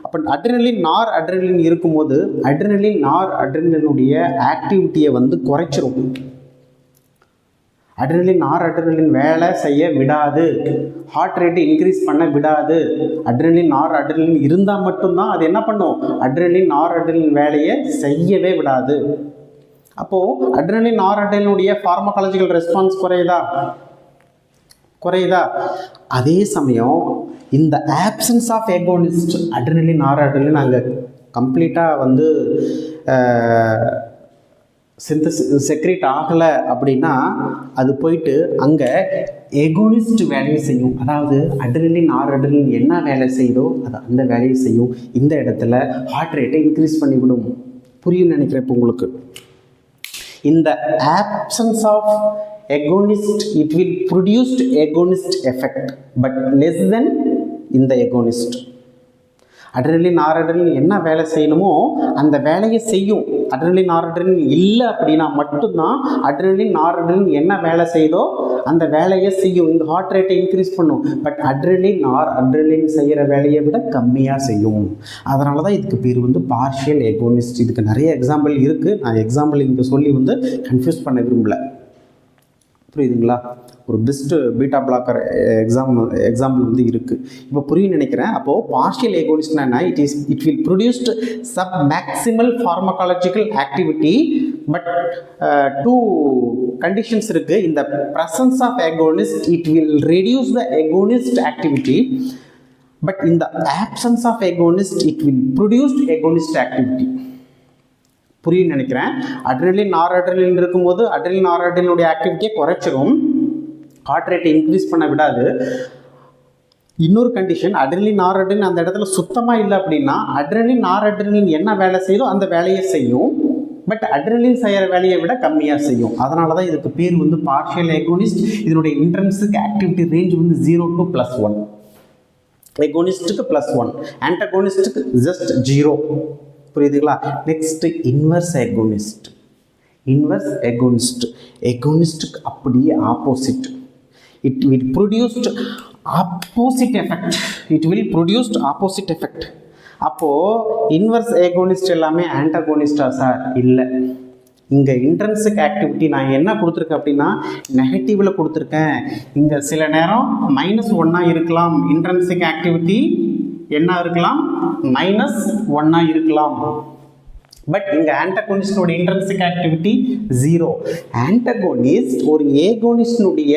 அப்போ அட்ரினலின், நார் அட்ரினலின் இருக்கும்போது அட்ரினலின், நார் அட்ரினலினுடைய ஆக்டிவிட்டியை வந்து குறைச்சிரும். அட்ரினலின், நார் அட்ரினலின் வேலை செய்ய விடாது, ஹார்ட் ரேட்டு இன்க்ரீஸ் பண்ண விடாது. அட்ரினலின், நார் அட்ரினலின் இருந்தால் மட்டும்தான் அது என்ன பண்ணும், அட்ரினலின், நார் அட்ரினலின் வேலையை செய்யவே விடாது. அப்போது அட்ரினலின், நார் அட்ரினலினுடைய ஃபார்மகாலஜிக்கல் ரெஸ்பான்ஸ் குறையுதா? அதே சமயம் இந்த ஆப்சன்ஸ் ஆஃப் ஏகோனிஸ்ட், அட்ரினலின், நார் அட்ரினலின் அங்கே கம்ப்ளீட்டாக வந்து செக்ரேட் ஆகலை அப்படின்னா அது போயிட்டு அங்கே எகோனிஸ்ட் வேலையை செய்யும். அதாவது அட்ரினலின் நாரட்ரினலின் என்ன வேலை செய்யுதோ அது அந்த வேலையை செய்யும். இந்த இடத்துல ஹார்ட் ரேட்டை இன்க்ரீஸ் பண்ணிவிடும். புரியும் நினைக்கிறேன் இப்போ உங்களுக்கு. இந்த options of agonist it will produce agonist effect but less than in the agonist. Adrenaline noradrenaline என்ன வேலை செய்யணுமோ அந்த வேலையை செய்யும். அட்ரினலின் நாரட்ரினலின் இல்லை அப்படின்னா மட்டும்தான் அட்ரினலின் நாரட்ரினலின் என்ன வேலை செய்தோ அந்த வேலையை செய்யும். இந்த ஹார்ட் ரேட்டை இன்க்ரீஸ் பண்ணும். பட் அட்ரினலின் செய்கிற வேலையை விட கம்மியாக செய்யும். அதனால தான் இதுக்கு பேர் வந்து பார்ஷியல் எகோனிஸ்ட். இதுக்கு நிறைய எக்ஸாம்பிள் இருக்குது. நான் எக்ஸாம்பிள் இங்கே சொல்லி வந்து கன்ஃபியூஸ் பண்ண விரும்பல. புரியுதுங்களா? ஒரு பெஸ்ட்டு பீட்டா பிளாக்கர் எக்ஸாம்பிள் வந்து இருக்குது. இப்போ புரியும் நினைக்கிறேன். அப்போது பார்ஷியல் ஏகோனிஸ்ட்னா என்ன? It will produced sub maximal pharmacological activity. But two conditions இருக்குது. இந்த presence of agonist it will reduce the agonist activity. But இந்த options of agonist it will produce agonist activity. புரியும் நினைக்கிறேன். அட்ரினலின் நாரட்ரினலின் இருக்கும்போது அட்ரினலின் நாரட்ரினலினுடைய ஆக்டிவிட்டியை குறைச்சிரும், ஹார்ட் ரேட்டை இன்க்ரீஸ் பண்ண விடாது. இன்னொரு கண்டிஷன், அட்ரினலின் நாரட்ரினலின் அந்த இடத்துல சுத்தமாக இல்லை அப்படின்னா அட்ரினலின் நாரட்ரினலின் என்ன வேலை செய்யுதோ அந்த வேலையை செய்யும். பட் அட்ரினலின் செய்கிற வேலையை விட கம்மியாக செய்யும். அதனால தான் இதுக்கு பேர் வந்து பார்ஷியல் ஏகோனிஸ்ட். இதனுடைய இன்ட்ரின்சிக் ஆக்டிவிட்டி ரேஞ்ச் வந்து 0 to +1. ஏகோனிஸ்ட்டுக்கு +1, ஆன்டகோனிஸ்ட்டுக்கு ஜஸ்ட் 0. புரியுதுங்களா? Next inverse ஏகோனிஸ்ட். ஏகோனிஸ்ட்டுக்கு அப்படியே opposite. It will produced opposite effect. அப்போது இன்வர்ஸ் ஏகோனிஸ்ட் எல்லாமே ஆன்டகோனிஸ்டா சார்? இல்லை. இங்கே இன்ட்ரின்சிக் ஆக்டிவிட்டி நான் என்ன கொடுத்துருக்கேன் அப்படின்னா நெகட்டிவில் கொடுத்துருக்கேன். இங்கே சில நேரம் -1 இருக்கலாம். இன்ட்ரின்சிக் ஆக்டிவிட்டி என்ன இருக்கலாம்? -1 இருக்கலாம். பட் இங்கே ஆன்டகோனிஸ்டோட இன்ட்ரின்சிக் ஆக்டிவிட்டி 0. ஆன்டகோனிஸ்ட் ஒரு ஏகோனிஸ்டினுடைய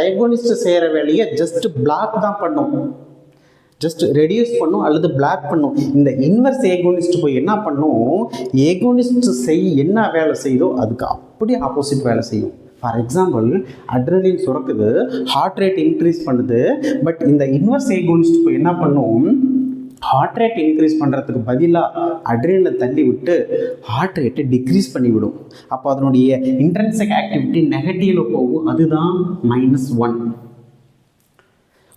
ஏகோனிஸ்ட் செய்கிற வேலையை ஜஸ்ட் பிளாக் தான் பண்ணும், ஜஸ்ட் ரெடியூஸ் பண்ணும் அல்லது பிளாக் பண்ணும். இந்த இன்வர்ஸ் ஏகோனிஸ்ட் போய் என்ன பண்ணும்? ஏகோனிஸ்ட் என்ன வேலை செய்யுதோ அதுக்கு அப்படியே ஆப்போசிட் வேலை செய்யும். ஃபார் எக்ஸாம்பிள், அட்ரினலின் சுரக்குது, ஹார்ட் ரேட் இன்க்ரீஸ் பண்ணுது. பட் இந்த இன்வர்ஸ் ஏகோனிஸ்ட் போய் என்ன பண்ணும்? ஹார்ட் ரேட் இன்க்ரீஸ் பண்ணுறதுக்கு பதிலாக அட்ரினலை தள்ளி விட்டு ஹார்ட் ரேட்டை டிக்ரீஸ் பண்ணிவிடும். அப்போ அதனுடைய இன்ட்ரின்சிக் ஆக்டிவிட்டி நெகட்டிவில் போகும். அதுதான் -1.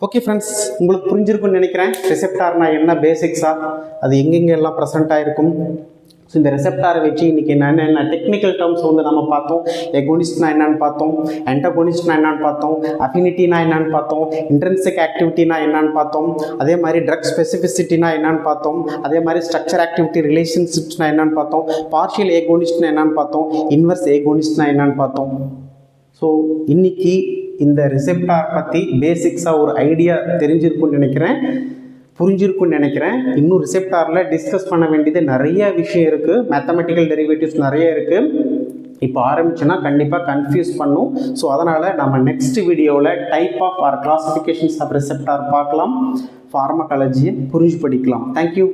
ஓகே ஃப்ரெண்ட்ஸ், உங்களுக்கு புரிஞ்சிருக்குன்னு நினைக்கிறேன். ரிசெப்டார்னா என்ன, பேசிக்ஸாக அது எங்கெங்கெல்லாம் ப்ரெசென்ட் ஆகிருக்கும். ஸோ இந்த ரிசெப்டாரை வச்சு இன்றைக்கி என்ன டெக்னிக்கல் டேர்ம்ஸ் வந்து நம்ம பார்த்தோம். எகோனிஸ்ட்னா என்னன்னு பார்த்தோம், ஆன்டகோனிஸ்ட்னா என்னன்னு பார்த்தோம், அஃபினிட்டினா என்னன்னு பார்த்தோம், இன்ட்ரின்சிக் ஆக்டிவிட்டினா என்னன்னு பார்த்தோம், அதே மாதிரி ட்ரக் ஸ்பெசிஃபிசிட்டினா என்னன்னு பார்த்தோம், அதே மாதிரி ஸ்ட்ரக்சர் ஆக்டிவிட்டி ரிலேஷன்ஷிப்ஸ்னா என்னன்னு பார்த்தோம், பார்ஷியல் ஏகோனிஸ்ட்னா என்னன்னு பார்த்தோம், இன்வர்ஸ் ஏகோனிஸ்ட்னா என்னன்னு பார்த்தோம். ஸோ இன்றைக்கி இந்த ரிசெப்டார் பற்றி பேசிக்ஸாக ஒரு ஐடியா தெரிஞ்சிருக்குன்னு நினைக்கிறேன், புரிஞ்சிருக்குன்னு நினைக்கிறேன். இன்னும் ரிசெப்டாரில் டிஸ்கஸ் பண்ண வேண்டியது நிறைய விஷயம் இருக்குது. மேத்தமெட்டிக்கல் டெரிவேட்டிவ்ஸ் நிறைய இருக்குது. இப்போ ஆரம்பிச்சுன்னா கண்டிப்பாக கன்ஃபியூஸ் பண்ணும். ஸோ அதனால் நம்ம நெக்ஸ்ட் வீடியோவில் type of or classifications of receptor பார்க்கலாம். ஃபார்மகாலஜியை புரிஞ்சு படிக்கலாம். தேங்க்யூ.